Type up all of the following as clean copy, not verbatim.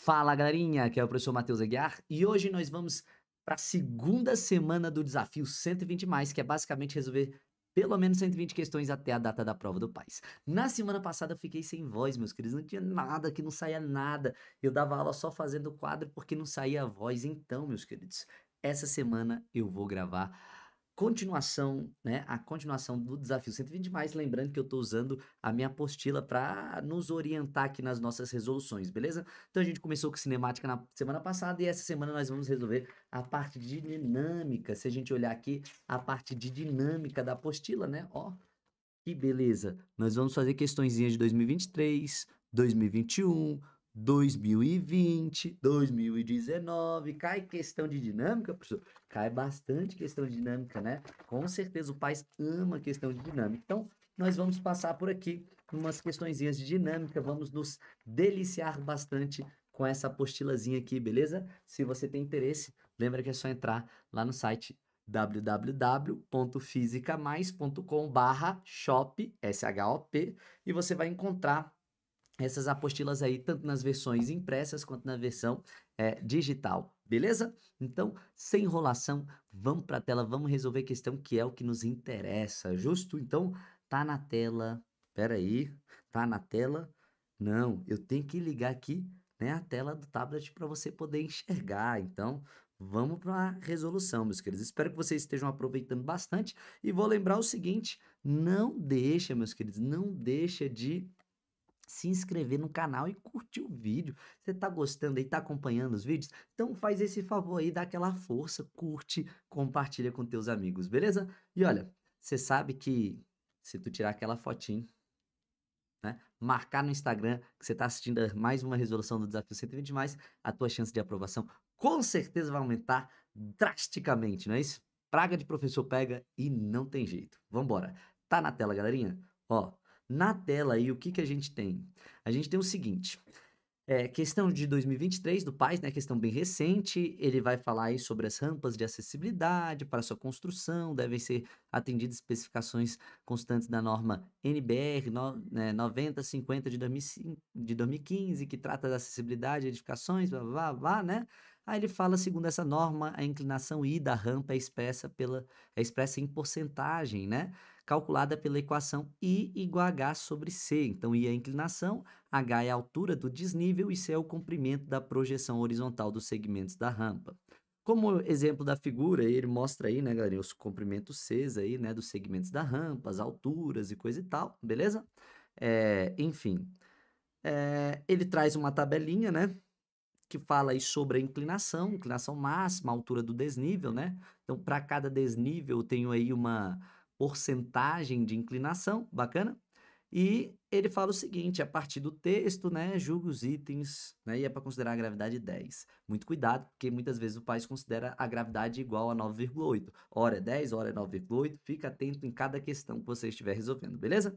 Fala, galerinha, aqui é o professor Matheus Aguiar e hoje nós vamos para a segunda semana do desafio 120 mais, que é basicamente resolver pelo menos 120 questões até a data da prova do PAS. Na semana passada eu fiquei sem voz, meus queridos, não tinha nada, que não saía nada. Eu dava aula só fazendo quadro porque não saía a voz. Então, meus queridos, essa semana eu vou gravar continuação, né? A continuação do desafio 120 mais, lembrando que eu estou usando a minha apostila para nos orientar aqui nas nossas resoluções, beleza? Então a gente começou com cinemática na semana passada e essa semana nós vamos resolver a parte de dinâmica. Se a gente olhar aqui, a parte de dinâmica da apostila, né? Ó, que beleza. Nós vamos fazer questõezinhas de 2023, 2021, 2020, 2019. Cai questão de dinâmica, professor? Cai bastante questão de dinâmica, né? Com certeza o pai ama questão de dinâmica. Então, nós vamos passar por aqui umas questõezinhas de dinâmica, vamos nos deliciar bastante com essa apostilazinha aqui, beleza? Se você tem interesse, lembra que é só entrar lá no site www.fisicamais.com/shop, SHOP, e você vai encontrar essas apostilas aí, tanto nas versões impressas quanto na versão digital, beleza? Então, sem enrolação, vamos para a tela, vamos resolver a questão que é o que nos interessa, justo? Então, tá na tela, peraí, tá na tela? Não, eu tenho que ligar aqui, né, a tela do tablet para você poder enxergar, então... Vamos para a resolução, meus queridos. Espero que vocês estejam aproveitando bastante. E vou lembrar o seguinte: não deixa, meus queridos, não deixa de se inscrever no canal e curtir o vídeo. Você tá gostando aí, tá acompanhando os vídeos? Então faz esse favor aí, dá aquela força, curte, compartilha com teus amigos, beleza? E olha, você sabe que se tu tirar aquela fotinho, né, marcar no Instagram que você está assistindo a mais uma resolução do Desafio 120 mais, a tua chance de aprovação com certeza vai aumentar drasticamente, não é isso? Praga de professor pega e não tem jeito. Vambora. Tá na tela, galerinha? Ó, na tela aí o que que a gente tem? A gente tem o seguinte, questão de 2023 do PAS, né, questão bem recente, ele vai falar aí sobre as rampas de acessibilidade para sua construção, devem ser atendidas especificações constantes da norma NBR 9050 de 2005, de 2015, que trata da acessibilidade de edificações, blá, blá, blá, né? Aí ele fala, segundo essa norma, a inclinação I da rampa é expressa em porcentagem, né? Calculada pela equação I igual a H sobre C. Então, I é a inclinação, H é a altura do desnível e C é o comprimento da projeção horizontal dos segmentos da rampa. Como exemplo da figura, ele mostra aí, né, galera, os comprimentos Cs aí, né, dos segmentos da rampa, as alturas e coisa e tal, beleza? Enfim, ele traz uma tabelinha, né, que fala aí sobre a inclinação máxima, a altura do desnível, né? Então, para cada desnível, eu tenho aí uma porcentagem de inclinação, bacana? E ele fala o seguinte, a partir do texto, né, julga os itens, né, e é para considerar a gravidade 10. Muito cuidado, porque muitas vezes o pai considera a gravidade igual a 9,8. Ora é 10, ora é 9,8. Fica atento em cada questão que você estiver resolvendo, beleza?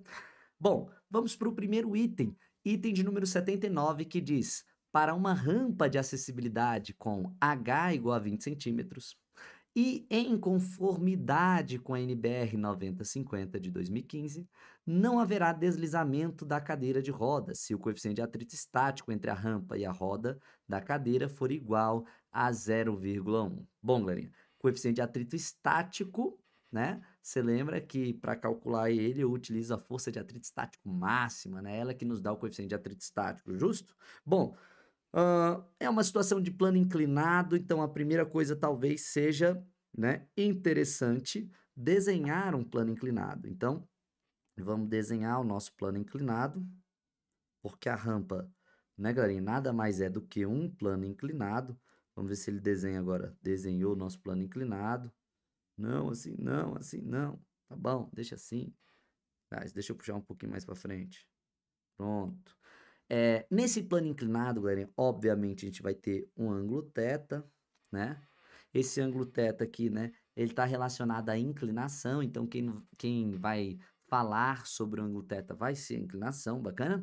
Bom, vamos para o primeiro item, item de número 79, que diz: para uma rampa de acessibilidade com H igual a 20 centímetros e em conformidade com a NBR 9050 de 2015, não haverá deslizamento da cadeira de rodas se o coeficiente de atrito estático entre a rampa e a roda da cadeira for igual a 0,1. Bom, galerinha, coeficiente de atrito estático, né? Você lembra que para calcular ele eu utilizo a força de atrito estático máxima, né? Ela que nos dá o coeficiente de atrito estático, justo? Bom, é uma situação de plano inclinado, então a primeira coisa talvez seja, né, interessante desenhar um plano inclinado. Então, vamos desenhar o nosso plano inclinado, porque a rampa, né, galerinha, nada mais é do que um plano inclinado. Vamos ver se ele desenha agora. Desenhou o nosso plano inclinado. Não, assim, não, assim, não. Tá bom, deixa assim. Deixa eu puxar um pouquinho mais para frente. Pronto. Nesse plano inclinado, galera, obviamente a gente vai ter um ângulo θ, né? Esse ângulo θ aqui, né? Ele está relacionado à inclinação, então quem vai falar sobre o ângulo θ vai ser a inclinação, bacana?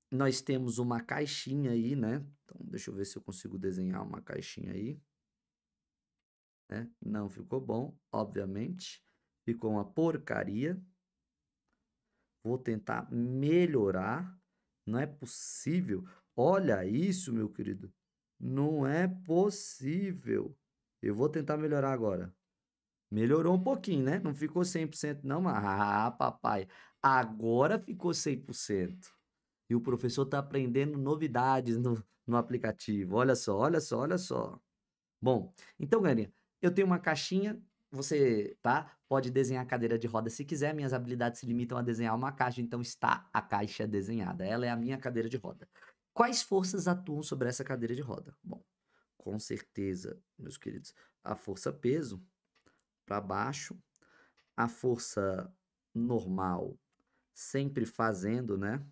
Nós temos uma caixinha aí, né? Então, deixa eu ver se eu consigo desenhar uma caixinha aí. Né? Não ficou bom, obviamente. Ficou uma porcaria. Vou tentar melhorar. Não é possível. Olha isso, meu querido. Não é possível. Eu vou tentar melhorar agora. Melhorou um pouquinho, né? Não ficou 100% não, mas papai, agora ficou 100%. E o professor está aprendendo novidades no aplicativo. Olha só, olha só, olha só. Bom, então, galerinha, eu tenho uma caixinha, você, tá? Pode desenhar a cadeira de roda se quiser, minhas habilidades se limitam a desenhar uma caixa, então está a caixa desenhada. Ela é a minha cadeira de roda. Quais forças atuam sobre essa cadeira de roda? Bom, com certeza, meus queridos, a força peso para baixo, a força normal sempre fazendo, né?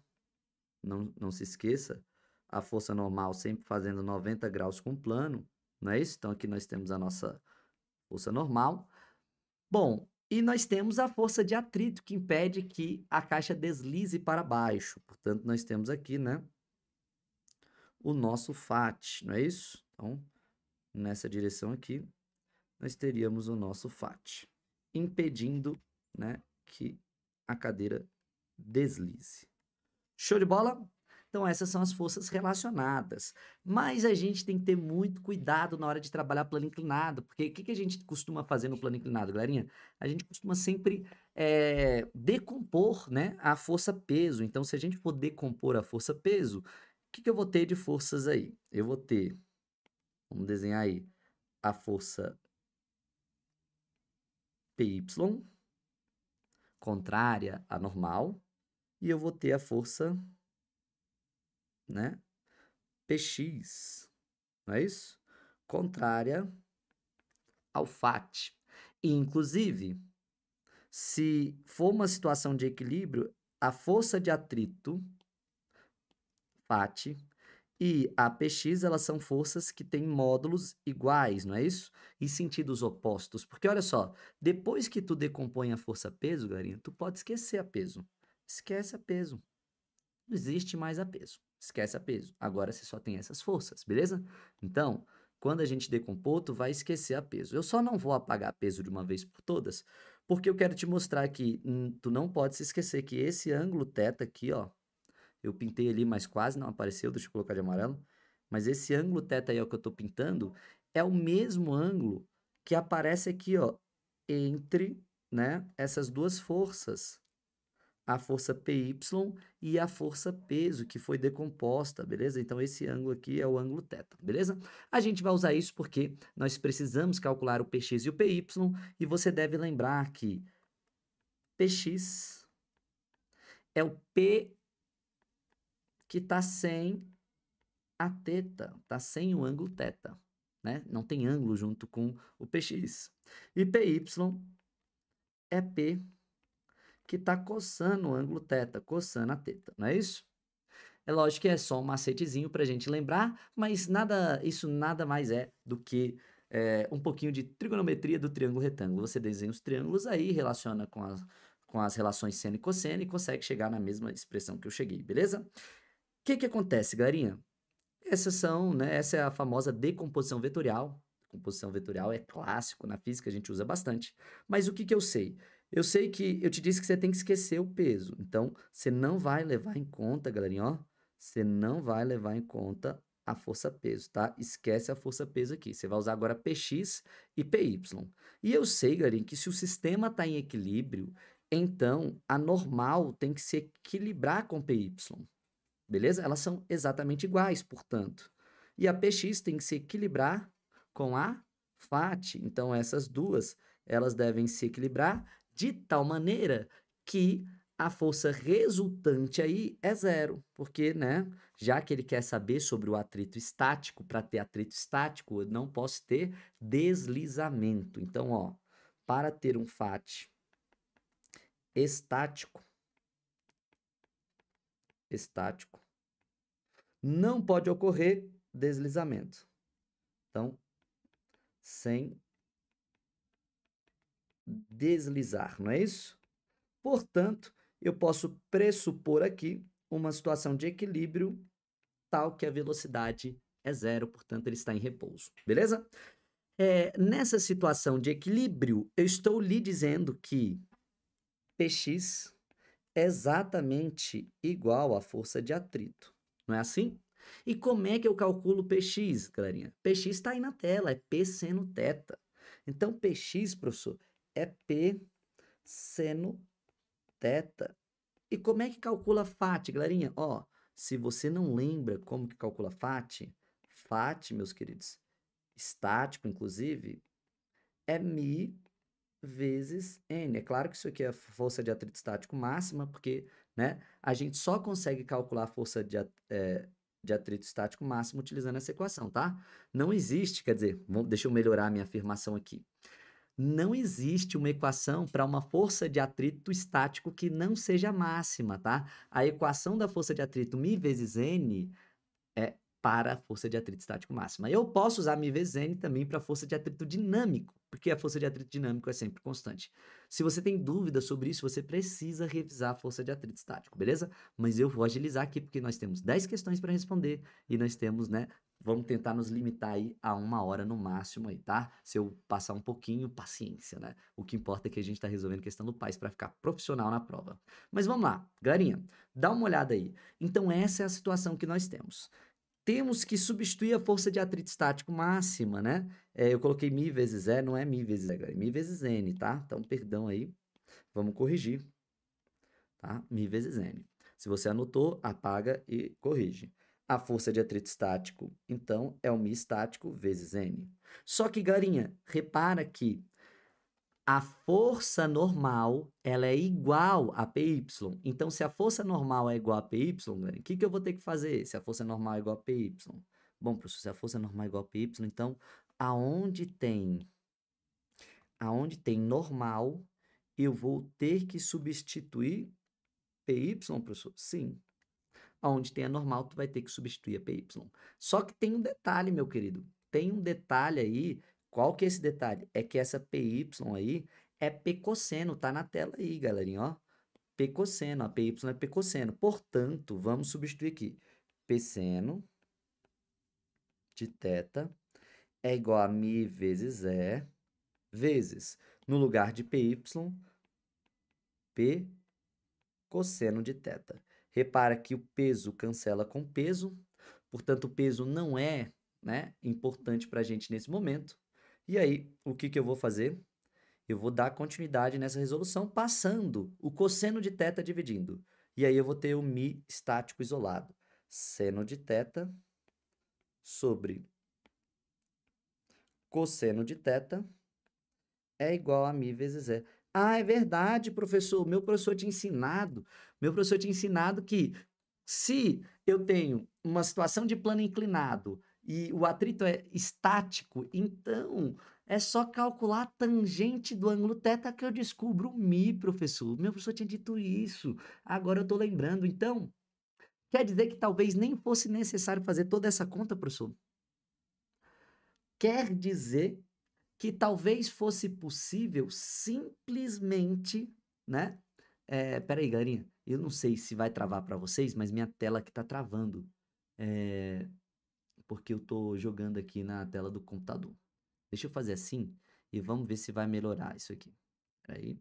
Não se esqueça, a força normal sempre fazendo 90 graus com plano, não é isso? Então aqui nós temos a nossa força normal. Bom, e nós temos a força de atrito que impede que a caixa deslize para baixo. Portanto, nós temos aqui, né, o nosso FAT, não é isso? Então, nessa direção aqui, nós teríamos o nosso FAT, impedindo, né, que a cadeira deslize. Show de bola? Então, essas são as forças relacionadas. Mas a gente tem que ter muito cuidado na hora de trabalhar plano inclinado, porque o que a gente costuma fazer no plano inclinado, galerinha? A gente costuma sempre decompor, né, a força-peso. Então, se a gente for decompor a força-peso, o que eu vou ter de forças aí? Eu vou ter, vamos desenhar aí, a força PY, contrária à normal, e eu vou ter a força, né, PX, não é isso? Contrária ao FAT. E, inclusive, se for uma situação de equilíbrio, a força de atrito, FAT, e a PX, elas são forças que têm módulos iguais, não é isso? E sentidos opostos. Porque, olha só, depois que tu decompõe a força-peso, galerinha, tu pode esquecer a peso. Esquece a peso. Não existe mais a peso. Esquece a peso. Agora você só tem essas forças, beleza? Então, quando a gente decompor, tu vai esquecer a peso. Eu só não vou apagar peso de uma vez por todas, porque eu quero te mostrar que tu não pode se esquecer que esse ângulo θ aqui, ó, eu pintei ali, mas quase não apareceu, deixa eu colocar de amarelo, mas esse ângulo θ aí, ó, que eu tô pintando, é o mesmo ângulo que aparece aqui, ó, entre, né, essas duas forças, a força PY e a força peso, que foi decomposta, beleza? Então, esse ângulo aqui é o ângulo θ, beleza? A gente vai usar isso porque nós precisamos calcular o PX e o PY, e você deve lembrar que PX é o P que está sem a θ, está sem o ângulo θ, né? Não tem ângulo junto com o PX. E PY é P que está coçando o ângulo θ, coçando a θ, não é isso? É lógico que é só um macetezinho para a gente lembrar, mas isso nada mais é do que um pouquinho de trigonometria do triângulo retângulo. Você desenha os triângulos aí, relaciona com as relações seno e cosseno e consegue chegar na mesma expressão que eu cheguei, beleza? O que acontece, galerinha? Essa é a famosa decomposição vetorial. Decomposição vetorial é clássico na física, a gente usa bastante. Mas o que eu sei? Eu sei que eu te disse que você tem que esquecer o peso. Então, você não vai levar em conta, galerinha, ó. Você não vai levar em conta a força-peso, tá? Esquece a força-peso aqui. Você vai usar agora PX e PY. E eu sei, galerinha, que se o sistema está em equilíbrio, então a normal tem que se equilibrar com PY. Beleza? Elas são exatamente iguais, portanto. E a PX tem que se equilibrar com a FAT. Então, essas duas, elas devem se equilibrar de tal maneira que a força resultante aí é zero. Porque, né, já que ele quer saber sobre o atrito estático, para ter atrito estático, eu não posso ter deslizamento. Então, ó, para ter um FAT estático, não pode ocorrer deslizamento. Então, sem deslizar, não é isso? Portanto, eu posso pressupor aqui uma situação de equilíbrio tal que a velocidade é zero, portanto, ele está em repouso, beleza? Nessa situação de equilíbrio, eu estou lhe dizendo que Px exatamente igual à força de atrito. Não é assim? E como é que eu calculo Px, galerinha? Px está aí na tela, é P seno θ. Então, Px, professor, é P seno θ. E como é que calcula FAT, galerinha? Ó, se você não lembra como que calcula FAT, FAT, meus queridos, estático, inclusive, é μ vezes N. É claro que isso aqui é a força de atrito estático máxima, porque, né, a gente só consegue calcular a força de atrito estático máximo utilizando essa equação, tá? Não existe, quer dizer, deixa eu melhorar a minha afirmação aqui. Não existe uma equação para uma força de atrito estático que não seja máxima, tá? A equação da força de atrito μ vezes N é para a força de atrito estático máxima. Eu posso usar μ vezes N também para a força de atrito dinâmico, porque a força de atrito dinâmico é sempre constante. Se você tem dúvida sobre isso, você precisa revisar a força de atrito estático, beleza? Mas eu vou agilizar aqui, porque nós temos 10 questões para responder e nós temos, né? Vamos tentar nos limitar aí a 1 hora no máximo aí, tá? Se eu passar um pouquinho, paciência, né? O que importa é que a gente está resolvendo questão do PAIS para ficar profissional na prova. Mas vamos lá, galerinha, dá uma olhada aí. Então, essa é a situação que nós temos. Temos que substituir a força de atrito estático máxima, né? Eu coloquei μ vezes E, não é μ vezes E, é μ vezes N, tá? Então, perdão aí, vamos corrigir, tá? μ vezes N. Se você anotou, apaga e corrige. A força de atrito estático, então, é o μ estático vezes N. Só que, galerinha, repara que a força normal, ela é igual a PY. Então, se a força normal é igual a PY, galera, o que eu vou ter que fazer se a força normal é igual a PY? Bom, professor, se a força normal é igual a PY, então, aonde tem normal, eu vou ter que substituir PY, professor? Sim. Aonde tem a normal, tu vai ter que substituir a PY. Só que tem um detalhe, meu querido. Tem um detalhe aí. Qual que é esse detalhe? É que essa PY aí é P cosseno, tá na tela aí, galerinha, ó. P cosseno, a PY é P cosseno. Portanto, vamos substituir aqui. P seno de θ é igual a μ vezes E vezes, no lugar de PY, P cosseno de θ. Repara que o peso cancela com peso, portanto, o peso não é, né, importante para a gente nesse momento. E aí, o que eu vou fazer? Eu vou dar continuidade nessa resolução passando o cosseno de θ dividindo. E aí eu vou ter o μ estático isolado. Seno de θ sobre cosseno de θ é igual a μ vezes E. Ah, é verdade, professor. Meu professor tinha ensinado que se eu tenho uma situação de plano inclinado e o atrito é estático, então é só calcular a tangente do ângulo θ que eu descubro o μ, professor. Meu professor tinha dito isso. Agora eu estou lembrando. Então, quer dizer que talvez nem fosse necessário fazer toda essa conta, professor? Quer dizer que talvez fosse possível simplesmente, né? Peraí, galerinha, eu não sei se vai travar para vocês, mas minha tela aqui tá travando. É, porque eu tô jogando aqui na tela do computador. Deixa eu fazer assim e vamos ver se vai melhorar isso aqui. Peraí.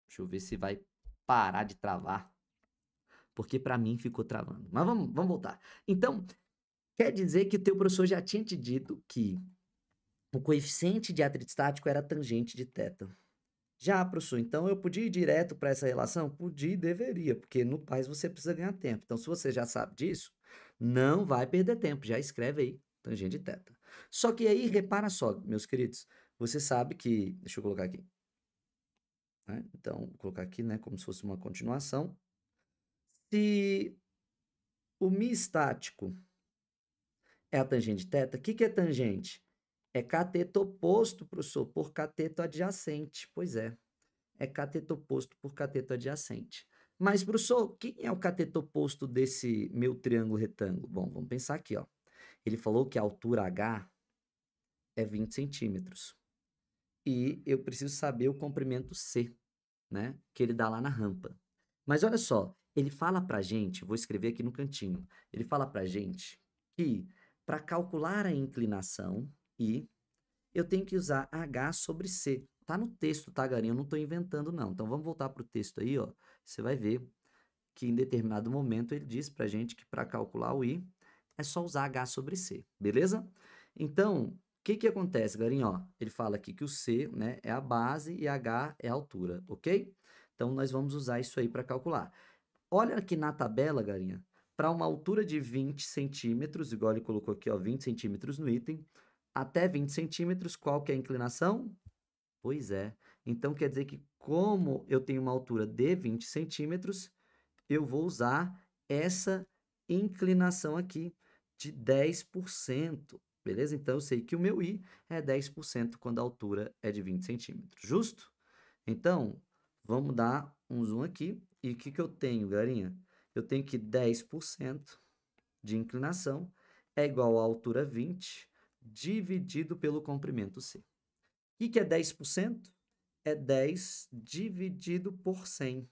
Deixa eu ver se vai parar de travar, porque para mim ficou travando. Mas vamos voltar. Então, quer dizer que o teu professor já tinha te dito que o coeficiente de atrito estático era tangente de θ. Já, professor, então eu podia ir direto para essa relação? Podia e deveria, porque no PAIS você precisa ganhar tempo. Então, se você já sabe disso, não vai perder tempo. Já escreve aí, tangente de θ. Só que aí, repara só, meus queridos, você sabe que... Deixa eu colocar aqui. Né? Então, vou colocar aqui, né, como se fosse uma continuação. Se o μ estático é a tangente de θ, o que é tangente? É cateto oposto, professor, por cateto adjacente. Pois é. É cateto oposto por cateto adjacente. Mas, professor, quem é o cateto oposto desse meu triângulo retângulo? Bom, vamos pensar aqui, ó. Ele falou que a altura H é 20 centímetros. E eu preciso saber o comprimento C, né? Que ele dá lá na rampa. Mas olha só, ele fala pra gente, vou escrever aqui no cantinho, ele fala pra gente que para calcular a inclinação I, eu tenho que usar H sobre C. Tá no texto, tá, galerinha? Eu não tô inventando, não. Então, vamos voltar pro texto aí, ó. Você vai ver que em determinado momento ele diz pra gente que para calcular o I é só usar H sobre C, beleza? Então, o que que acontece, galerinha? Ó, ele fala aqui que o C, né, é a base e H é a altura, ok? Então, nós vamos usar isso aí para calcular. Olha aqui na tabela, galerinha, para uma altura de 20 centímetros, igual ele colocou aqui, ó, 20 centímetros no item, até 20 centímetros, qual que é a inclinação? Pois é. Então, quer dizer que como eu tenho uma altura de 20 centímetros, eu vou usar essa inclinação aqui de 10%, beleza? Então, eu sei que o meu I é 10% quando a altura é de 20 centímetros, justo? Então, vamos dar um zoom aqui. E o que que eu tenho, galerinha? Eu tenho que 10% de inclinação é igual à altura 20 dividido pelo comprimento C. O que é 10%? É 10 dividido por 100.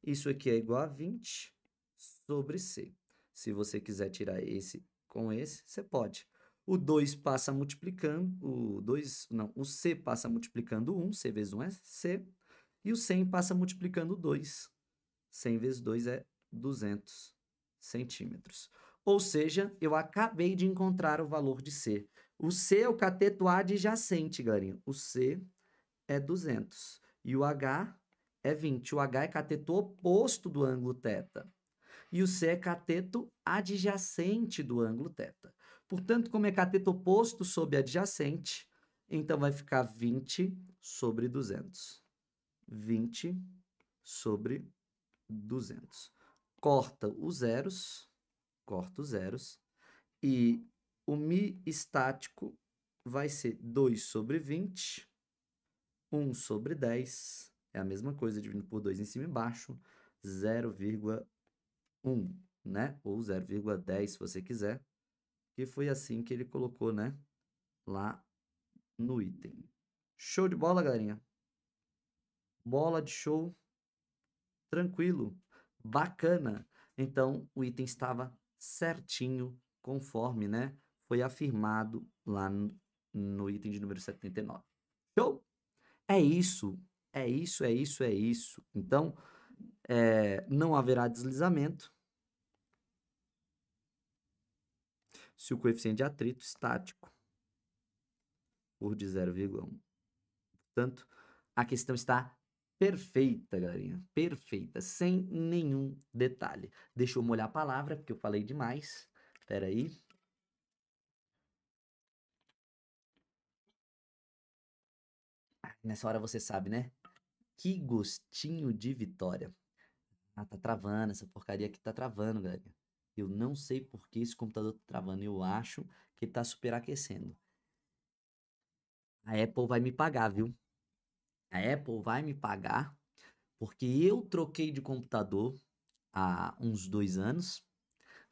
Isso aqui é igual a 20 sobre C. Se você quiser tirar esse com esse, você pode. O 2 passa multiplicando, o C passa multiplicando 1, C vezes 1 é C, e o 100 passa multiplicando 2. 100 vezes 2 é 200 centímetros. Ou seja, eu acabei de encontrar o valor de C. O C é o cateto adjacente, galerinha. O C é 200 e o H é 20. O H é cateto oposto do ângulo θ. E o C é cateto adjacente do ângulo θ. Portanto, como é cateto oposto sobre adjacente, então vai ficar 20 sobre 200. 20 sobre 200. Corta os zeros, e o Mi estático vai ser 2 sobre 20, 1 sobre 10, é a mesma coisa, dividindo por 2 em cima e embaixo, 0,1, né? Ou 0,10, se você quiser, que foi assim que ele colocou, né? Lá no item. Show de bola, galerinha? Bola de show. Tranquilo. Bacana. Então, o item estava certinho, conforme, né? Foi afirmado lá no item de número 79. Show? É isso. É isso, é isso, é isso. Então, não haverá deslizamento se o coeficiente de atrito estático for de 0,1. Portanto, a questão está perfeita, galerinha. Perfeita, sem nenhum detalhe. Deixa eu molhar a palavra, porque eu falei demais. Espera aí. Nessa hora você sabe, né? Que gostinho de vitória. Ah, tá travando, essa porcaria aqui tá travando, galera. Eu não sei por que esse computador tá travando. Eu acho que tá superaquecendo. A Apple vai me pagar, viu? A Apple vai me pagar porque eu troquei de computador há uns 2 anos,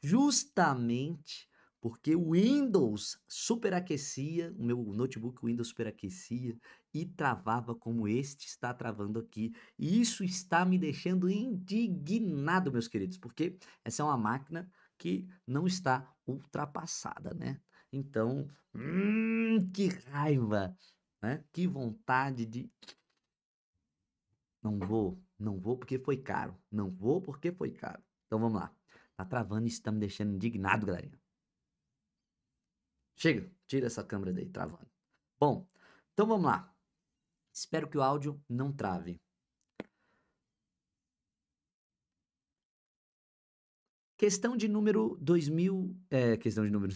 justamente porque o Windows superaquecia, o meu notebook Windows superaquecia e travava como este está travando aqui. E isso está me deixando indignado, meus queridos, porque essa é uma máquina que não está ultrapassada, né? Então, que raiva, né? Que vontade de não vou porque foi caro. Não vou porque foi caro. Então vamos lá. Tá travando e isso tá me deixando indignado, galerinha. Chega, tira essa câmera daí, travando. Bom, então vamos lá. Espero que o áudio não trave. Questão de número 2000, questão de número,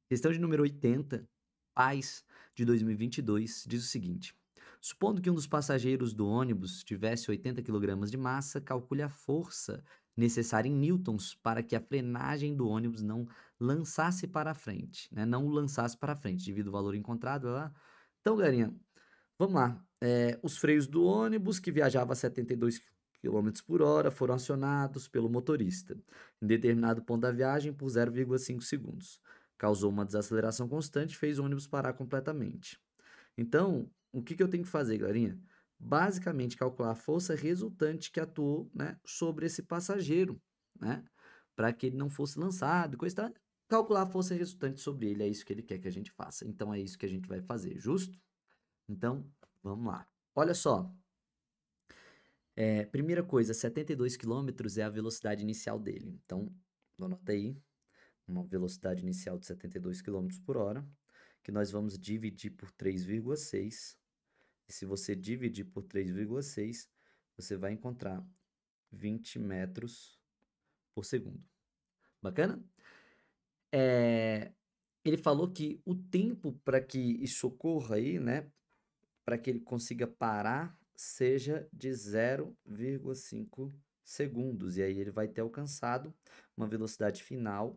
questão de número 80, paz de 2022, diz o seguinte: supondo que um dos passageiros do ônibus tivesse 80 kg de massa, calcule a força necessária em newtons para que a frenagem do ônibus não lançasse para a frente, né? Não o lançasse para a frente, devido ao valor encontrado lá. Então, galerinha, vamos lá. Os freios do ônibus, que viajava a 72 km por hora, foram acionados pelo motorista em determinado ponto da viagem por 0,5 segundos. Causou uma desaceleração constante e fez o ônibus parar completamente. Então, o que eu tenho que fazer, galerinha? Basicamente, calcular a força resultante que atuou, né, sobre esse passageiro, né, para que ele não fosse lançado, coisa e tal. Calcular a força resultante sobre ele, é isso que ele quer que a gente faça. Então, é isso que a gente vai fazer, justo? Então, Vamos lá. Olha só. Primeira coisa, 72 quilômetros é a velocidade inicial dele. Então, anota aí, uma velocidade inicial de 72 quilômetros por hora, que nós vamos dividir por 3,6. E se você dividir por 3,6, você vai encontrar 20 metros por segundo. Bacana? Ele falou que o tempo para que isso ocorra aí, né, para que ele consiga parar, seja de 0,5 segundos. E aí ele vai ter alcançado uma velocidade final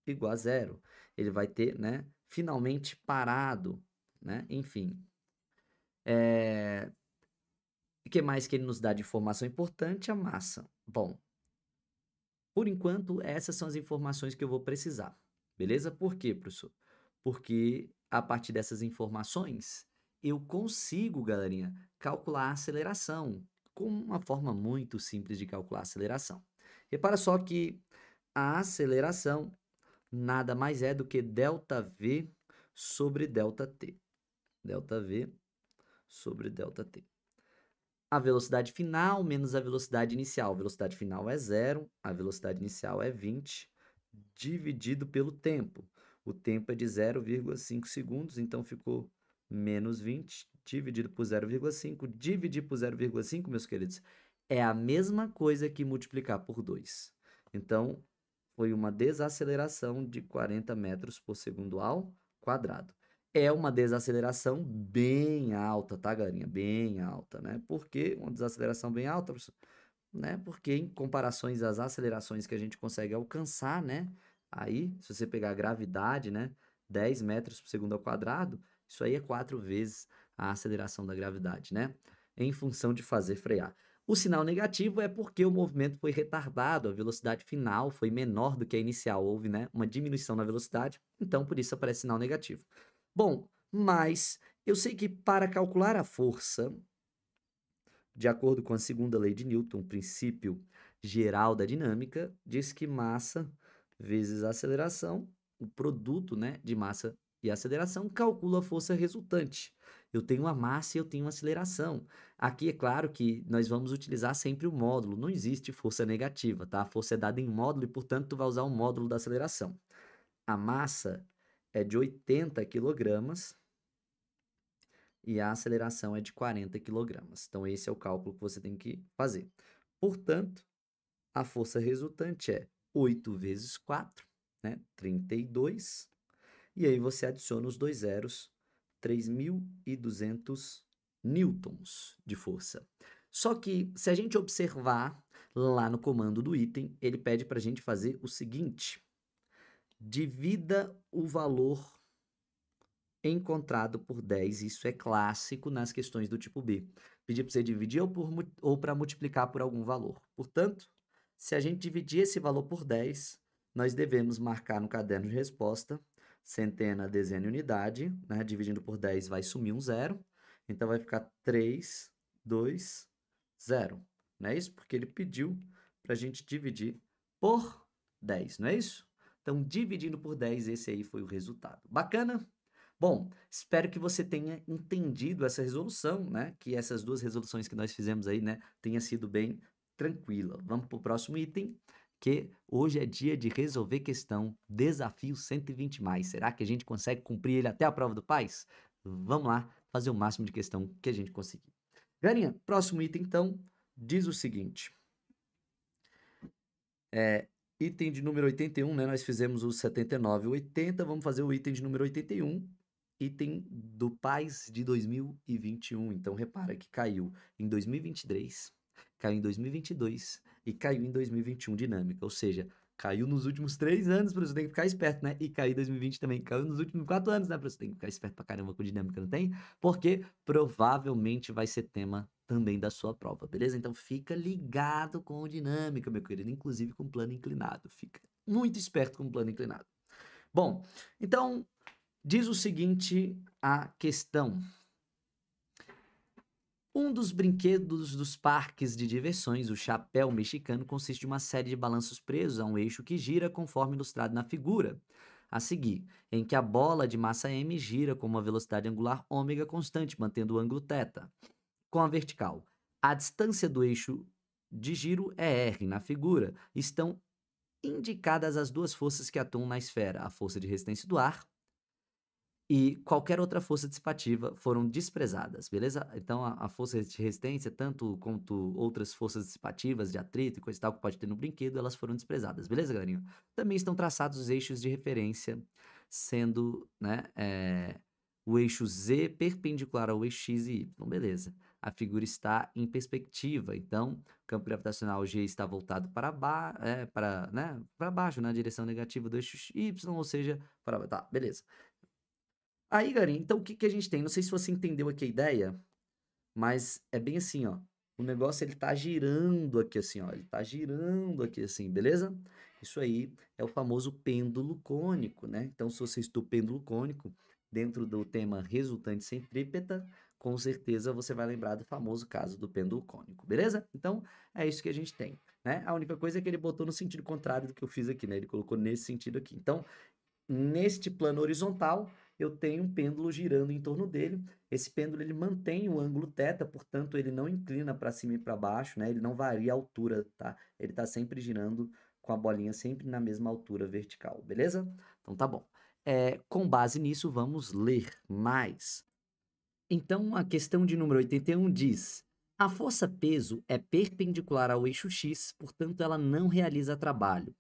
igual a zero. Ele vai ter, né, finalmente parado, né? Enfim. O que mais que ele nos dá de informação importante? A massa. Bom, por enquanto, essas são as informações que eu vou precisar. Beleza? Por quê, professor? Porque a partir dessas informações, eu consigo, galerinha, calcular a aceleração com uma forma muito simples de calcular a aceleração. Repara só que a aceleração nada mais é do que ΔV sobre ΔT. ΔV sobre ΔT. A velocidade final menos a velocidade inicial. A velocidade final é 0, a velocidade inicial é 20, dividido pelo tempo. O tempo é de 0,5 segundos, então ficou menos 20, dividido por 0,5. Dividir por 0,5, meus queridos, é a mesma coisa que multiplicar por 2. Então, foi uma desaceleração de 40 metros por segundo ao quadrado. É uma desaceleração bem alta, tá, galerinha? Bem alta, né? Por que uma desaceleração bem alta, professor? Né? Porque em comparações às acelerações que a gente consegue alcançar, né? Aí, se você pegar a gravidade, né? 10 metros por segundo ao quadrado, isso aí é 4 vezes a aceleração da gravidade, né? Em função de fazer frear. O sinal negativo é porque o movimento foi retardado, a velocidade final foi menor do que a inicial, houve, né, uma diminuição na velocidade, então por isso aparece sinal negativo. Bom, mas eu sei que para calcular a força, de acordo com a segunda lei de Newton, princípio geral da dinâmica, diz que massa vezes aceleração, o produto, né, de massa e aceleração, calcula a força resultante. Eu tenho a massa e eu tenho a aceleração. Aqui é claro que nós vamos utilizar sempre o módulo, não existe força negativa, tá? A força é dada em módulo e, portanto, tu vai usar o módulo da aceleração. A massa é de 80 quilogramas e a aceleração é de 40 quilogramas. Então, esse é o cálculo que você tem que fazer. Portanto, a força resultante é 8 vezes 4, né? 32. E aí você adiciona os dois zeros, 3.200 newtons de força. Só que, se a gente observar lá no comando do item, ele pede para a gente fazer o seguinte: divida o valor encontrado por 10, isso é clássico nas questões do tipo B. Pedir para você dividir ou para multiplicar por algum valor. Portanto, se a gente dividir esse valor por 10, nós devemos marcar no caderno de resposta centena, dezena e unidade, né? Dividindo por 10 vai sumir um zero, então vai ficar 3, 2, 0. Não é isso? Porque ele pediu para a gente dividir por 10, não é isso? Então, dividindo por 10, esse aí foi o resultado. Bacana? Bom, espero que você tenha entendido essa resolução, né? Que essas duas resoluções que nós fizemos aí, né, tenha sido bem tranquila. Vamos para o próximo item, que hoje é dia de resolver questão desafio 120 mais. Será que a gente consegue cumprir ele até a prova do PAS? Vamos lá fazer o máximo de questão que a gente conseguir. Galinha, próximo item, então, diz o seguinte. Item de número 81, né? Nós fizemos o 79 e 80, vamos fazer o item de número 81, item do PAS de 2021. Então, repara que caiu em 2023, caiu em 2022 e caiu em 2021 dinâmica. Ou seja, caiu nos últimos 3 anos, professor, tem que ficar esperto, né? E caiu em 2020 também, caiu nos últimos 4 anos, né, professor? Tem que ficar esperto pra caramba com dinâmica, não tem? Porque provavelmente vai ser tema também da sua prova, beleza? Então fica ligado com dinâmica, meu querido, inclusive com plano inclinado. Fica muito esperto com plano inclinado. Bom, então diz o seguinte a questão. Um dos brinquedos dos parques de diversões, o chapéu mexicano, consiste de uma série de balanços presos a um eixo que gira conforme ilustrado na figura. a seguir, em que a bola de massa m gira com uma velocidade angular ômega constante, mantendo o ângulo θ. Com a vertical, a distância do eixo de giro é r. Na figura, estão indicadas as duas forças que atuam na esfera, a força de resistência do ar e qualquer outra força dissipativa foram desprezadas, beleza? Então, a força de resistência, tanto quanto outras forças dissipativas de atrito e coisa e tal que pode ter no brinquedo, elas foram desprezadas, beleza, galerinha? Também estão traçados os eixos de referência, sendo, né, o eixo Z perpendicular ao eixo X e Y, beleza? A figura está em perspectiva, então, o campo gravitacional G está voltado para, para baixo, na direção negativa do eixo Y, ou seja, para... Tá, beleza. Aí, galerinha, então o que que a gente tem? Não sei se você entendeu aqui a ideia, mas é bem assim, ó. O negócio, ele tá girando aqui assim, ó. Ele tá girando aqui assim, beleza? Isso aí é o famoso pêndulo cônico, né? Então, se você estuda o pêndulo cônico, dentro do tema resultante centrípeta, com certeza você vai lembrar do famoso caso do pêndulo cônico, beleza? Então, é isso que a gente tem, né? A única coisa é que ele botou no sentido contrário do que eu fiz aqui, né? Ele colocou nesse sentido aqui. Então, neste plano horizontal, eu tenho um pêndulo girando em torno dele. Esse pêndulo, ele mantém o ângulo θ, portanto, ele não inclina para cima e para baixo, né? Ele não varia a altura, tá? Ele está sempre girando com a bolinha sempre na mesma altura vertical, beleza? Então tá bom. Com base nisso, vamos ler mais. Então, a questão de número 81 diz: a força-peso é perpendicular ao eixo x, portanto, ela não realiza trabalho.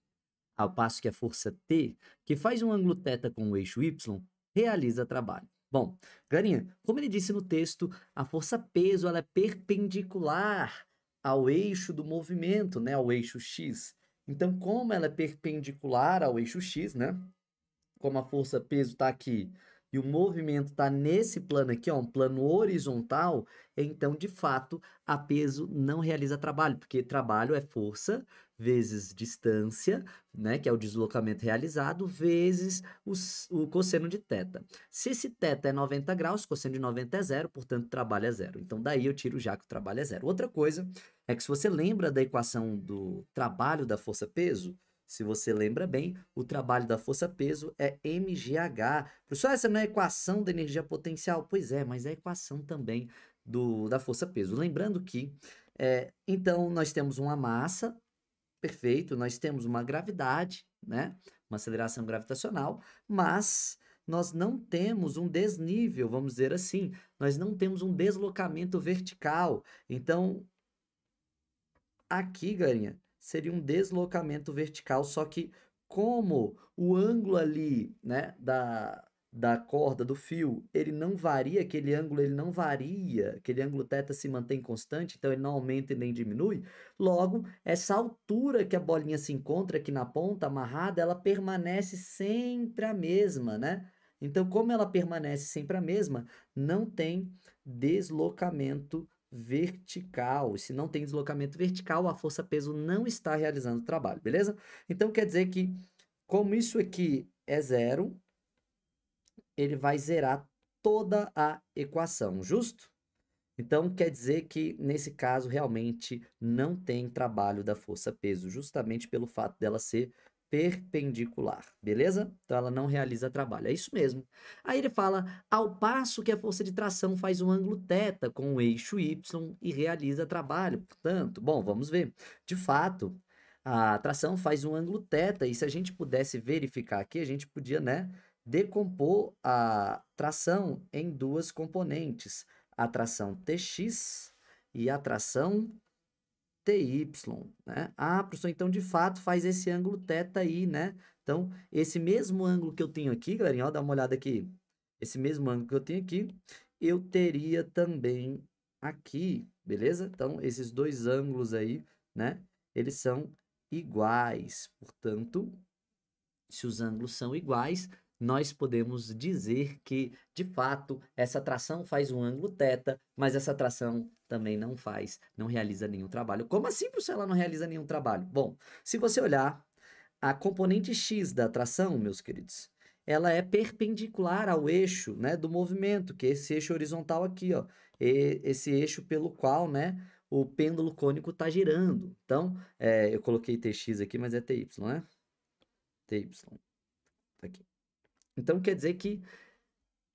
Ao passo que a força T, que faz um ângulo θ com o eixo Y, realiza trabalho. Bom, galerinha, como ele disse no texto, a força peso ela é perpendicular ao eixo do movimento, né, ao eixo X. Então, como ela é perpendicular ao eixo X, né, como a força peso está aqui e o movimento está nesse plano aqui, ó, um plano horizontal, então, de fato, a peso não realiza trabalho, porque trabalho é força vezes distância, né, que é o deslocamento realizado, vezes o cosseno de θ. Se esse θ é 90 graus, cosseno de 90 é zero, portanto, trabalho é zero. Então, daí eu tiro já que o trabalho é zero. Outra coisa é que se você lembra da equação do trabalho da força-peso, se você lembra bem, o trabalho da força-peso é mgh. Professor, essa não é a equação da energia potencial? Pois é, mas é a equação também da força-peso. Lembrando que, então, nós temos uma massa, perfeito, nós temos uma gravidade, né? Uma aceleração gravitacional, mas nós não temos um desnível, vamos dizer assim, nós não temos um deslocamento vertical. Então, aqui, galerinha, seria um deslocamento vertical, só que como o ângulo ali, né, da corda, do fio, ele não varia, aquele ângulo ele não varia, aquele ângulo θ se mantém constante, então ele não aumenta e nem diminui, logo, essa altura que a bolinha se encontra aqui na ponta, amarrada, ela permanece sempre a mesma, né? Então, como ela permanece sempre a mesma, não tem deslocamento vertical. Se não tem deslocamento vertical, a força-peso não está realizando o trabalho, beleza? Então, quer dizer que, como isso aqui é zero, ele vai zerar toda a equação, justo? Então, quer dizer que, nesse caso, realmente não tem trabalho da força-peso, justamente pelo fato dela ser perpendicular, beleza? Então, ela não realiza trabalho, é isso mesmo. Aí ele fala, ao passo que a força de tração faz um ângulo θ com o eixo Y e realiza trabalho. Portanto, bom, vamos ver. De fato, a tração faz um ângulo θ e se a gente pudesse verificar aqui, a gente podia, né, decompor a tração em duas componentes, a tração Tx e a tração Ty, né? Ah, professor, então de fato faz esse ângulo θ aí, né? Então, esse mesmo ângulo que eu tenho aqui, galerinha, ó, dá uma olhada aqui. Esse mesmo ângulo que eu tenho aqui, eu teria também aqui, beleza? Então, esses dois ângulos aí, né? Eles são iguais. Portanto, se os ângulos são iguais, nós podemos dizer que, de fato, essa tração faz um ângulo θ, mas essa tração também não realiza nenhum trabalho. Como assim, professor, ela não realiza nenhum trabalho? Bom, se você olhar a componente x da tração, meus queridos, ela é perpendicular ao eixo, né, do movimento, que é esse eixo horizontal aqui, ó, esse eixo pelo qual, né, o pêndulo cônico está girando. Então, eu coloquei tx aqui, mas é ty, né? Ty, tá aqui. Então, quer dizer que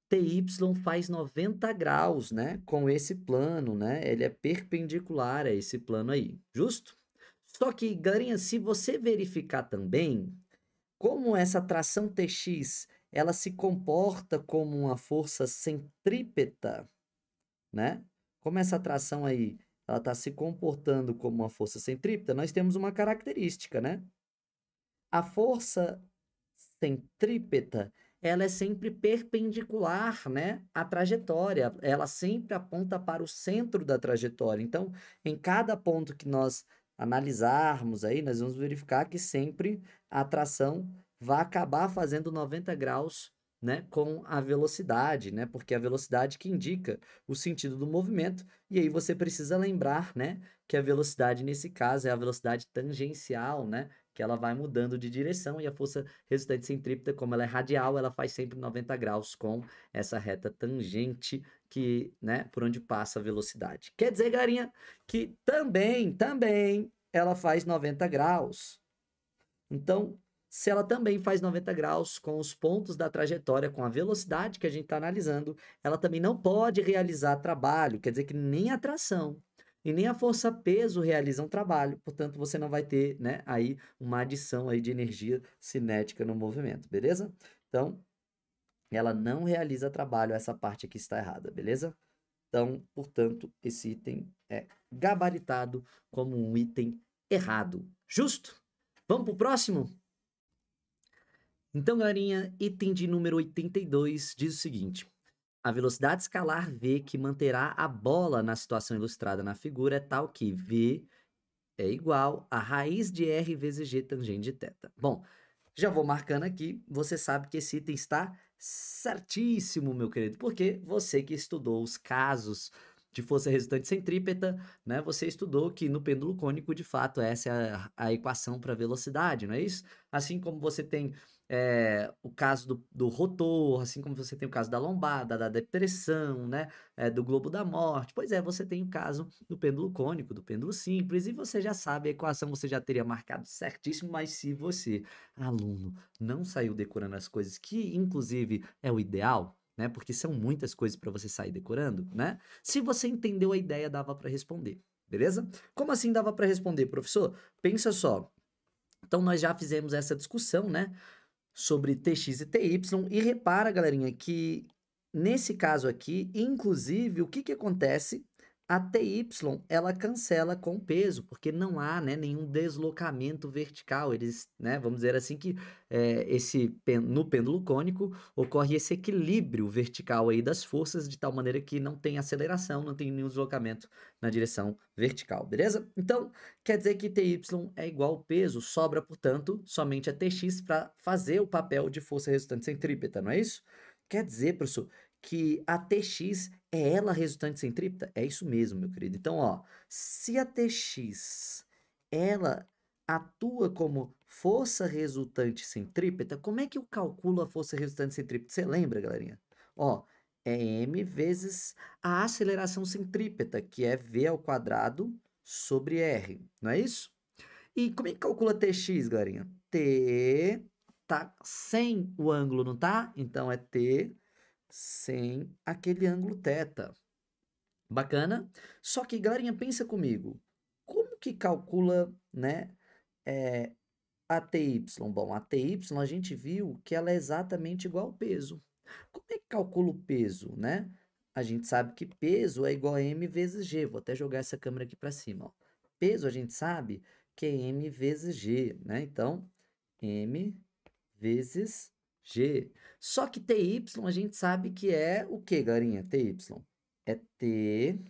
TY faz 90 graus, né? Com esse plano, né? Ele é perpendicular a esse plano aí, justo? Só que, galerinha, se você verificar também, como essa tração TX, ela se comporta como uma força centrípeta, né? Como essa tração aí, ela está se comportando como uma força centrípeta, nós temos uma característica, né? A força centrípeta, ela é sempre perpendicular, né, à trajetória. Ela sempre aponta para o centro da trajetória. Então, em cada ponto que nós analisarmos aí, nós vamos verificar que sempre a tração vai acabar fazendo 90 graus, né, com a velocidade, né, porque é a velocidade que indica o sentido do movimento. E aí você precisa lembrar, né, que a velocidade nesse caso é a velocidade tangencial, né, que ela vai mudando de direção e a força resultante centrípeta, como ela é radial, ela faz sempre 90 graus com essa reta tangente que, né, por onde passa a velocidade. Quer dizer, garinha, que também ela faz 90 graus. Então, se ela também faz 90 graus com os pontos da trajetória, com a velocidade que a gente está analisando, ela também não pode realizar trabalho, quer dizer que nem a tração e nem a força-peso realizam trabalho, portanto, você não vai ter, né, aí uma adição aí de energia cinética no movimento, beleza? Então, ela não realiza trabalho, essa parte aqui está errada, beleza? Então, portanto, esse item é gabaritado como um item errado. Justo? Vamos para o próximo? Então, galerinha, item de número 82 diz o seguinte: a velocidade escalar v que manterá a bola na situação ilustrada na figura é tal que v é igual a raiz de r vezes g tangente de θ. Bom, já vou marcando aqui, você sabe que esse item está certíssimo, meu querido, porque você que estudou os casos de força resultante centrípeta, né? Você estudou que no pêndulo cônico, de fato, essa é a equação para velocidade, não é isso? Assim como você tem o caso do rotor, assim como você tem o caso da lombada, da depressão, né? Do globo da morte. Pois é, você tem o caso do pêndulo cônico, do pêndulo simples, e você já sabe a equação, você já teria marcado certíssimo, mas se você, aluno, não saiu decorando as coisas, que inclusive é o ideal, né? Porque são muitas coisas para você sair decorando, né? Se você entendeu a ideia, dava para responder, beleza? Como assim dava para responder, professor? Pensa só. Então nós já fizemos essa discussão, né, sobre TX e TY, e repara, galerinha, que nesse caso aqui, inclusive, o que que acontece? A TY, ela cancela com peso, porque não há, né, nenhum deslocamento vertical. Eles, né, vamos dizer assim que no pêndulo cônico ocorre esse equilíbrio vertical aí das forças, de tal maneira que não tem aceleração, não tem nenhum deslocamento na direção vertical, beleza? Então, quer dizer que TY é igual ao peso, sobra, portanto, somente a TX para fazer o papel de força resultante centrípeta, não é isso? Quer dizer, professor, que a TX é ela a resultante centrípeta? É isso mesmo, meu querido. Então, ó, se a TX ela atua como força resultante centrípeta, como é que eu calculo a força resultante centrípeta? Você lembra, galerinha? Ó, é m vezes a aceleração centrípeta, que é v ao quadrado sobre r, não é isso? E como é que calcula tx, galerinha? T tá sem o ângulo, não tá? Então é t sem aquele ângulo θ. Bacana? Só que, galerinha, pensa comigo. Como que calcula, né, a TY? Bom, a TY a gente viu que ela é exatamente igual ao peso. Como é que calcula o peso, né? A gente sabe que peso é igual a m vezes g. Vou até jogar essa câmera aqui para cima, ó. Peso a gente sabe que é m vezes g, né? Então, m vezes g. Só que ty a gente sabe que é o que, galerinha? Ty é t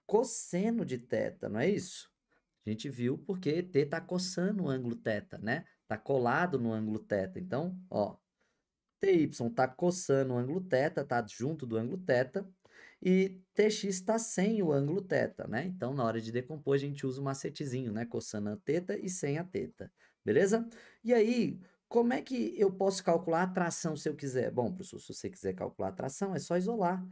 cosseno de θ, não é isso? A gente viu porque t está coçando o ângulo θ, né? Está colado no ângulo θ. Então, ó, TY está coçando o ângulo θ, está junto do ângulo θ, e TX está sem o ângulo θ, né? Então, na hora de decompor, a gente usa um macetezinho, né? Coçando a θ e sem a θ, beleza? E aí, como é que eu posso calcular a tração se eu quiser? Bom, professor, se você quiser calcular a tração, é só isolar.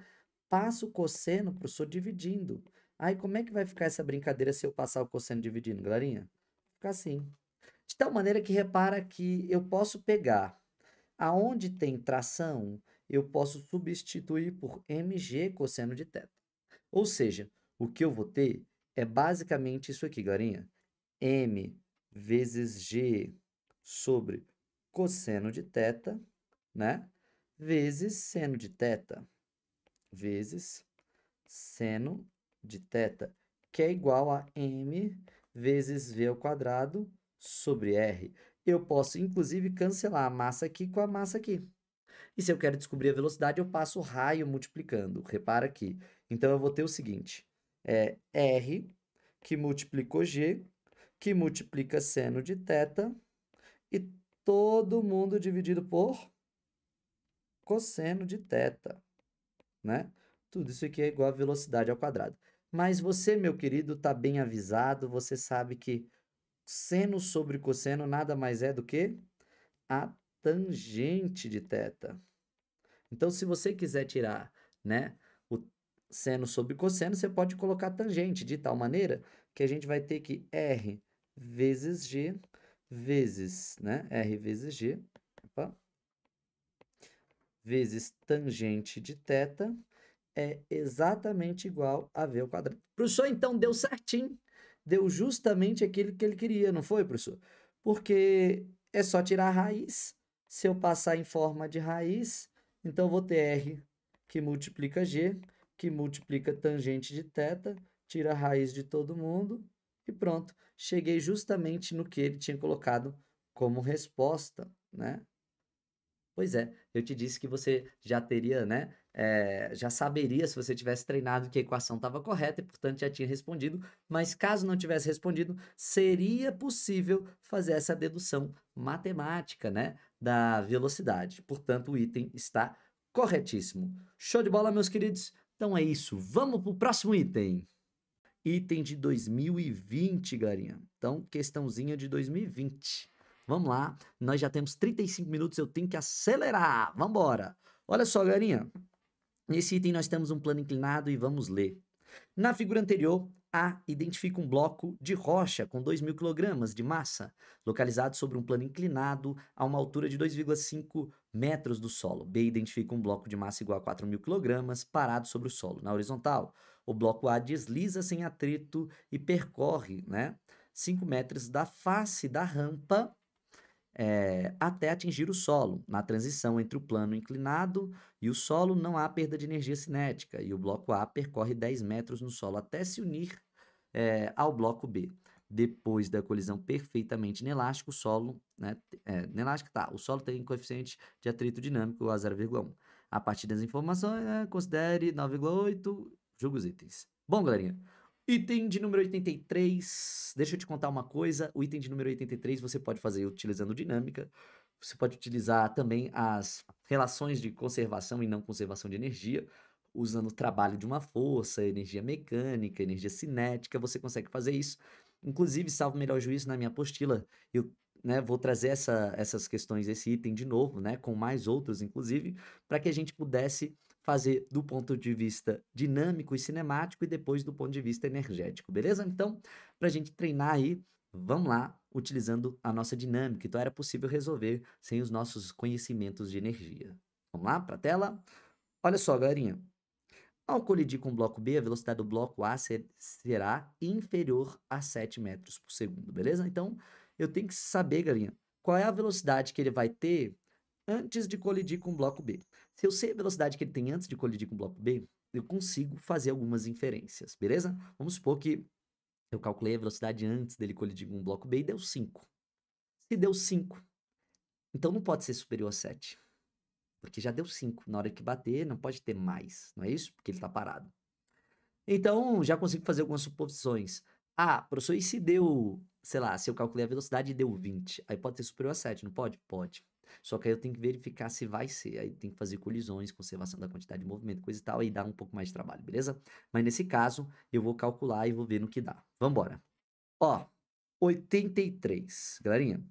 Passa o cosseno, professor, dividindo. Aí, como é que vai ficar essa brincadeira se eu passar o cosseno dividindo, galerinha? Fica assim. De tal maneira que repara que eu posso pegar Aonde tem tração, eu posso substituir por mg cosseno de θ. Ou seja, o que eu vou ter é basicamente isso aqui, galerinha. M vezes G sobre cosseno de θ, né? Vezes seno de θ, vezes seno de θ, que é igual a M vezes V ao quadrado sobre R. Eu posso, inclusive, cancelar a massa aqui com a massa aqui. E se eu quero descobrir a velocidade, eu passo o raio multiplicando. Repara aqui. Então, eu vou ter o seguinte. R, que multiplicou G, que multiplica seno de θ, e todo mundo dividido por cosseno de θ, né? Tudo isso aqui é igual a velocidade ao quadrado. Mas você, meu querido, está bem avisado, você sabe que seno sobre cosseno nada mais é do que a tangente de θ. Então, se você quiser tirar, né, o seno sobre cosseno, você pode colocar tangente, de tal maneira que a gente vai ter que R vezes G vezes, né, R vezes G, opa, vezes tangente de θ é exatamente igual a V ao quadrado. Professor, então deu certinho. Deu justamente aquilo que ele queria, não foi, professor? Porque é só tirar a raiz. Se eu passar em forma de raiz, então eu vou ter R que multiplica G, que multiplica tangente de θ, tira a raiz de todo mundo e pronto. Cheguei justamente no que ele tinha colocado como resposta, né? Pois é, eu te disse que você já teria, né? Já saberia se você tivesse treinado que a equação estava correta e, portanto, já tinha respondido. Mas caso não tivesse respondido, seria possível fazer essa dedução matemática, né? Da velocidade. Portanto, o item está corretíssimo. Show de bola, meus queridos? Então é isso. Vamos para o próximo item. Item de 2020, galinha. Então, questãozinha de 2020. Vamos lá, nós já temos 35 minutos, eu tenho que acelerar. Vamos embora. Olha só, galinha. Nesse item nós temos um plano inclinado e vamos ler. Na figura anterior, A identifica um bloco de rocha com 2.000 kg de massa, localizado sobre um plano inclinado a uma altura de 2,5 metros do solo. B identifica um bloco de massa igual a 4.000 kg parado sobre o solo. Na horizontal, o bloco A desliza sem atrito e percorre, né, 5 metros da face da rampa até atingir o solo. Na transição entre o plano inclinado e o solo, não há perda de energia cinética, e o bloco A percorre 10 metros no solo até se unir ao bloco B. Depois da colisão perfeitamente inelástico, o solo, né, inelástico, tá, o solo tem coeficiente de atrito dinâmico a 0,1. A partir das informações, considere 9,8, julga os itens. Bom, galerinha, item de número 83, deixa eu te contar uma coisa, o item de número 83 você pode fazer utilizando dinâmica, você pode utilizar também as relações de conservação e não conservação de energia, usando o trabalho de uma força, energia mecânica, energia cinética, você consegue fazer isso. Inclusive, salvo melhor juízo na minha apostila, eu, né, vou trazer essas questões, esse item de novo, né, com mais outros, inclusive, para que a gente pudesse fazer do ponto de vista dinâmico e cinemático e depois do ponto de vista energético, beleza? Então, para a gente treinar aí, vamos lá, utilizando a nossa dinâmica. Então, era possível resolver sem os nossos conhecimentos de energia. Vamos lá para a tela? Olha só, galerinha. Ao colidir com o bloco B, a velocidade do bloco A será inferior a 7 metros por segundo, beleza? Então, eu tenho que saber, galerinha, qual é a velocidade que ele vai ter antes de colidir com o bloco B. Se eu sei a velocidade que ele tem antes de colidir com o bloco B, eu consigo fazer algumas inferências, beleza? Vamos supor que eu calculei a velocidade antes dele colidir com o bloco B e deu 5. Se deu 5, então não pode ser superior a 7. Porque já deu 5. Na hora que bater, não pode ter mais. Não é isso? Porque ele está parado. Então, já consigo fazer algumas suposições. Ah, professor, e se deu, sei lá, se eu calculei a velocidade e deu 20? Aí pode ser superior a 7, não pode? Pode. Só que aí eu tenho que verificar se vai ser. Aí tem que fazer colisões, conservação da quantidade de movimento, coisa e tal, aí dá um pouco mais de trabalho, beleza? Mas nesse caso, eu vou calcular e vou ver no que dá. Vambora. Ó, 83. Galerinha,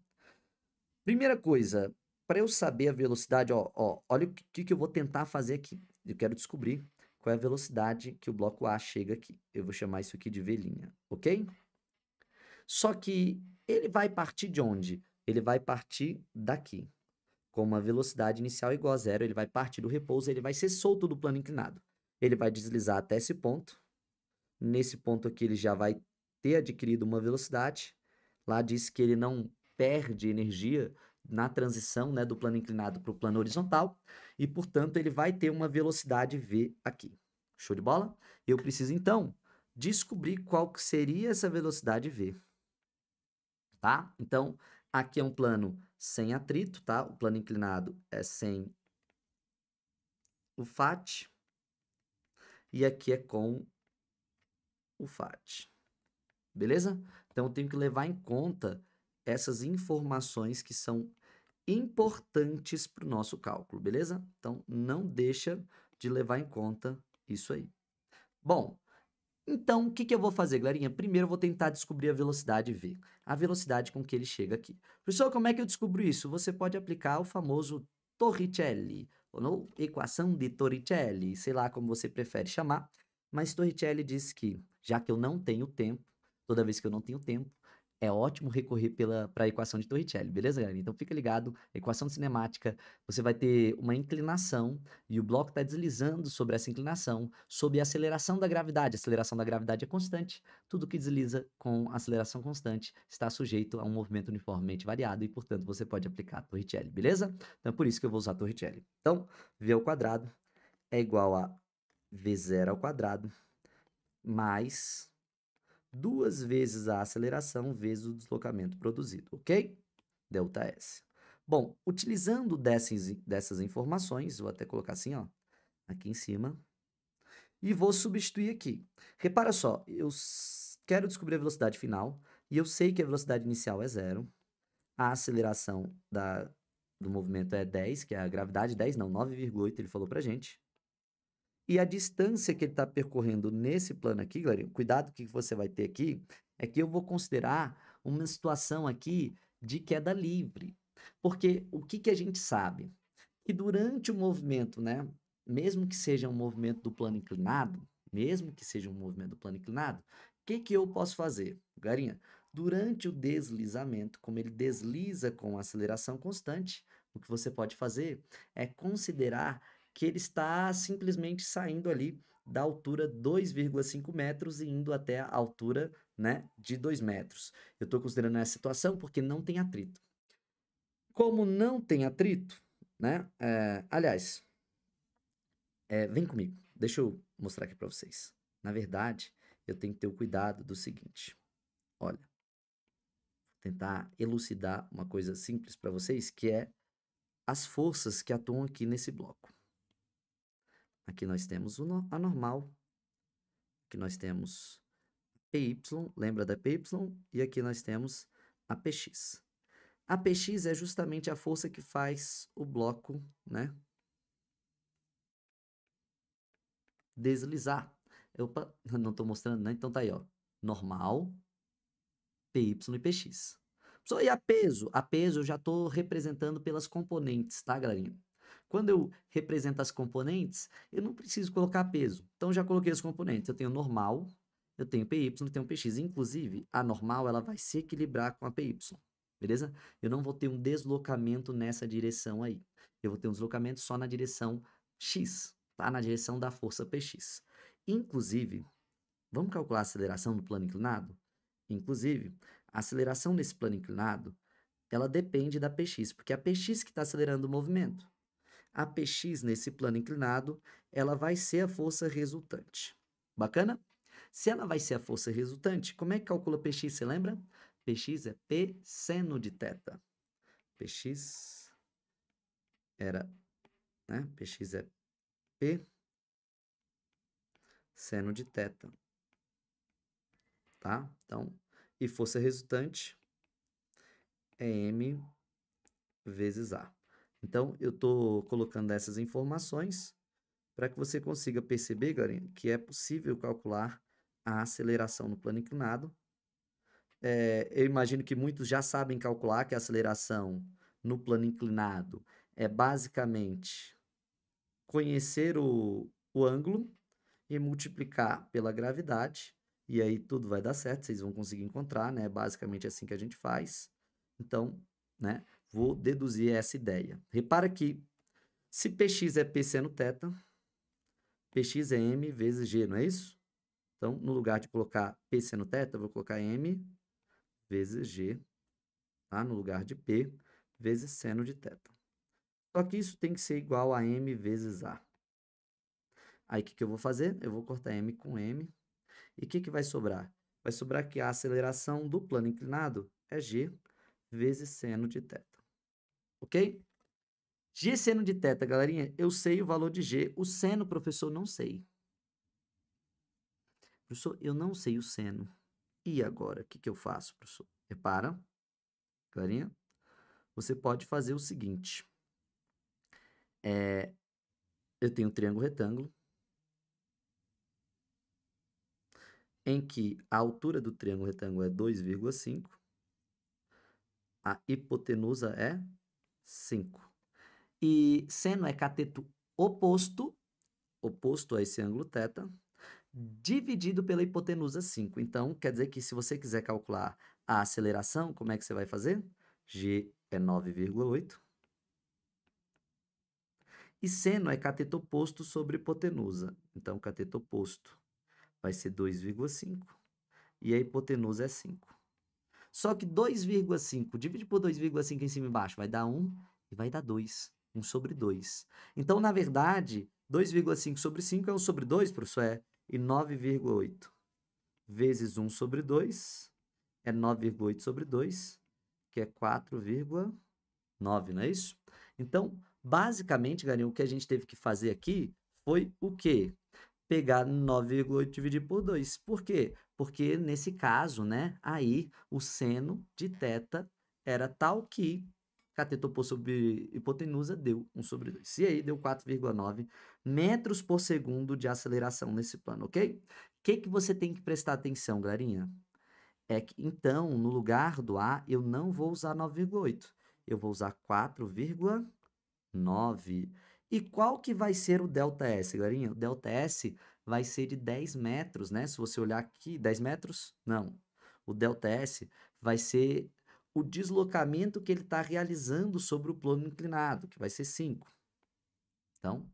primeira coisa, para eu saber a velocidade, olha o que eu vou tentar fazer aqui. Eu quero descobrir qual é a velocidade que o bloco A chega aqui. Eu vou chamar isso aqui de V', ok? Só que ele vai partir de onde? Ele vai partir daqui. como a velocidade inicial é igual a zero, ele vai partir do repouso, ele vai ser solto do plano inclinado. Ele vai deslizar até esse ponto. Nesse ponto aqui ele já vai ter adquirido uma velocidade. Lá diz que ele não perde energia na transição, né, do plano inclinado para o plano horizontal. E, portanto, ele vai ter uma velocidade v aqui. Show de bola? Eu preciso, então, descobrir qual que seria essa velocidade v. Tá? Então, aqui é um plano sem atrito, tá? O plano inclinado é sem o FAT. E aqui é com o FAT. Beleza? Então, eu tenho que levar em conta essas informações que são importantes para o nosso cálculo, beleza? Então, não deixa de levar em conta isso aí. Bom, então, o que eu vou fazer, galerinha? Primeiro, eu vou tentar descobrir a velocidade v, a velocidade com que ele chega aqui. Pessoal, como é que eu descubro isso? Você pode aplicar o famoso Torricelli, ou equação de Torricelli, sei lá como você prefere chamar, mas Torricelli diz que, já que eu não tenho tempo, toda vez que eu não tenho tempo, é ótimo recorrer para a equação de Torricelli, beleza, galera? Então fica ligado, equação cinemática, você vai ter uma inclinação e o bloco está deslizando sobre essa inclinação, sob a aceleração da gravidade. A aceleração da gravidade é constante, tudo que desliza com aceleração constante está sujeito a um movimento uniformemente variado e, portanto, você pode aplicar Torricelli, beleza? Então é por isso que eu vou usar Torricelli. Então, v ao quadrado é igual a v0 ao quadrado mais 2 vezes a aceleração vezes o deslocamento produzido, ok? ΔS. Bom, utilizando dessas informações, vou até colocar assim, ó, aqui em cima, e vou substituir aqui. Repara só, eu quero descobrir a velocidade final, e eu sei que a velocidade inicial é zero, a aceleração do movimento é 10, que é a gravidade, 10 não, 9,8 ele falou pra gente. E a distância que ele está percorrendo nesse plano aqui, galera, cuidado que você vai ter aqui, é que eu vou considerar uma situação aqui de queda livre. Porque o que a gente sabe? Que durante o movimento, né, mesmo que seja um movimento do plano inclinado, o que eu posso fazer? Garinha, durante o deslizamento, como ele desliza com aceleração constante, o que você pode fazer é considerar que ele está simplesmente saindo ali da altura 2,5 metros e indo até a altura, né, de 2 metros. Eu estou considerando essa situação porque não tem atrito. Como não tem atrito, né, aliás, vem comigo, deixa eu mostrar aqui para vocês. Na verdade, eu tenho que ter o cuidado do seguinte, olha, vou tentar elucidar uma coisa simples para vocês, que é as forças que atuam aqui nesse bloco. Aqui nós temos a normal, aqui nós temos PY, lembra da PY? E aqui nós temos a PX. A PX é justamente a força que faz o bloco, né, deslizar. Opa, não estou mostrando, né? Então tá aí, ó. Normal, PY e PX. Só e a peso? A peso eu já estou representando pelas componentes, tá, galerinha? Quando eu represento as componentes, eu não preciso colocar peso. Então, já coloquei as componentes. Eu tenho normal, eu tenho PY, eu tenho PX. Inclusive, a normal ela vai se equilibrar com a PY, beleza? Eu não vou ter um deslocamento nessa direção aí. Eu vou ter um deslocamento só na direção X, tá? Na direção da força PX. Inclusive, vamos calcular a aceleração do plano inclinado? Inclusive, a aceleração nesse plano inclinado, ela depende da PX, porque é a PX que está acelerando o movimento. A PX nesse plano inclinado, ela vai ser a força resultante. Bacana? Se ela vai ser a força resultante, como é que calcula PX, você lembra? PX é P seno de θ. PX era, né? PX é P seno de θ. Tá? Então, e força resultante é M vezes A. Então, eu estou colocando essas informações para que você consiga perceber, galera, que é possível calcular a aceleração no plano inclinado. Eu imagino que muitos já sabem calcular que a aceleração no plano inclinado é basicamente conhecer o ângulo e multiplicar pela gravidade, e aí tudo vai dar certo, vocês vão conseguir encontrar, né? Basicamente assim que a gente faz. Então, né, vou deduzir essa ideia. Repara que se Px é P seno θ, Px é M vezes G, não é isso? Então, no lugar de colocar P seno θ, eu vou colocar M vezes G, tá? No lugar de P vezes seno de θ. Só que isso tem que ser igual a M vezes A. Aí, o que eu vou fazer? Eu vou cortar M com M. E o que vai sobrar? Vai sobrar que a aceleração do plano inclinado é G vezes seno de θ. Ok? G seno de θ, galerinha, eu sei o valor de G. O seno, professor, não sei. Professor, eu não sei o seno. E agora, o que eu faço, professor? Repara, galerinha, você pode fazer o seguinte. Eu tenho um triângulo retângulo, em que a altura do triângulo retângulo é 2,5, a hipotenusa é 5. E seno é cateto oposto a esse ângulo θ, dividido pela hipotenusa 5. Então, quer dizer que se você quiser calcular a aceleração, como é que você vai fazer? G é 9,8. E seno é cateto oposto sobre hipotenusa. Então, cateto oposto vai ser 2,5 e a hipotenusa é 5. Só que 2,5 divide por 2,5 em cima e embaixo vai dar 1 e vai dar 2. 1 sobre 2. Então, na verdade, 2,5 sobre 5 é 1 sobre 2, professor, é. E 9,8 vezes 1 sobre 2 é 9,8 sobre 2, que é 4,9, não é isso? Então, basicamente, galera, o que a gente teve que fazer aqui foi o quê? Pegar 9,8 e dividir por 2. Por quê? Porque nesse caso, né, aí o seno de θ era tal que cateto oposto sobre hipotenusa deu 1 sobre 2. E aí deu 4,9 metros por segundo de aceleração nesse plano, ok? O que você tem que prestar atenção, galerinha? É que, então, no lugar do A, eu não vou usar 9,8. Eu vou usar 4,9. E qual que vai ser o ΔS, galerinha? O ΔS vai ser de 10 metros, né? Se você olhar aqui, 10 metros? Não. O ΔS vai ser o deslocamento que ele está realizando sobre o plano inclinado, que vai ser 5. Então,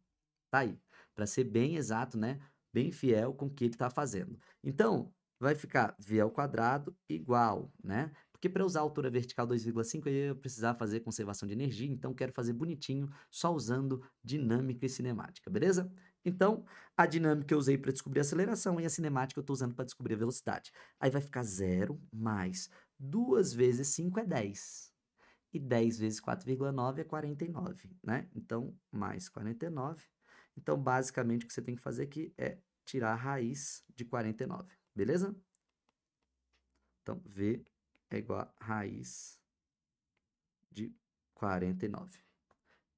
tá aí. Para ser bem exato, né? Bem fiel com o que ele está fazendo. Então, vai ficar v ao quadrado igual, né? Porque para usar a altura vertical 2,5 eu ia precisar fazer conservação de energia, então quero fazer bonitinho, só usando dinâmica e cinemática, beleza? Então, a dinâmica eu usei para descobrir a aceleração e a cinemática eu estou usando para descobrir a velocidade. Aí vai ficar 0 mais 2 vezes 5 é 10. E 10 vezes 4,9 é 49, né? Então, mais 49. Então, basicamente, o que você tem que fazer aqui é tirar a raiz de 49, beleza? Então, V é igual a raiz de 49.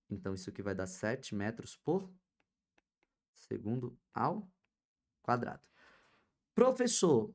Então, isso aqui vai dar 7 metros por segundo ao quadrado. Professor,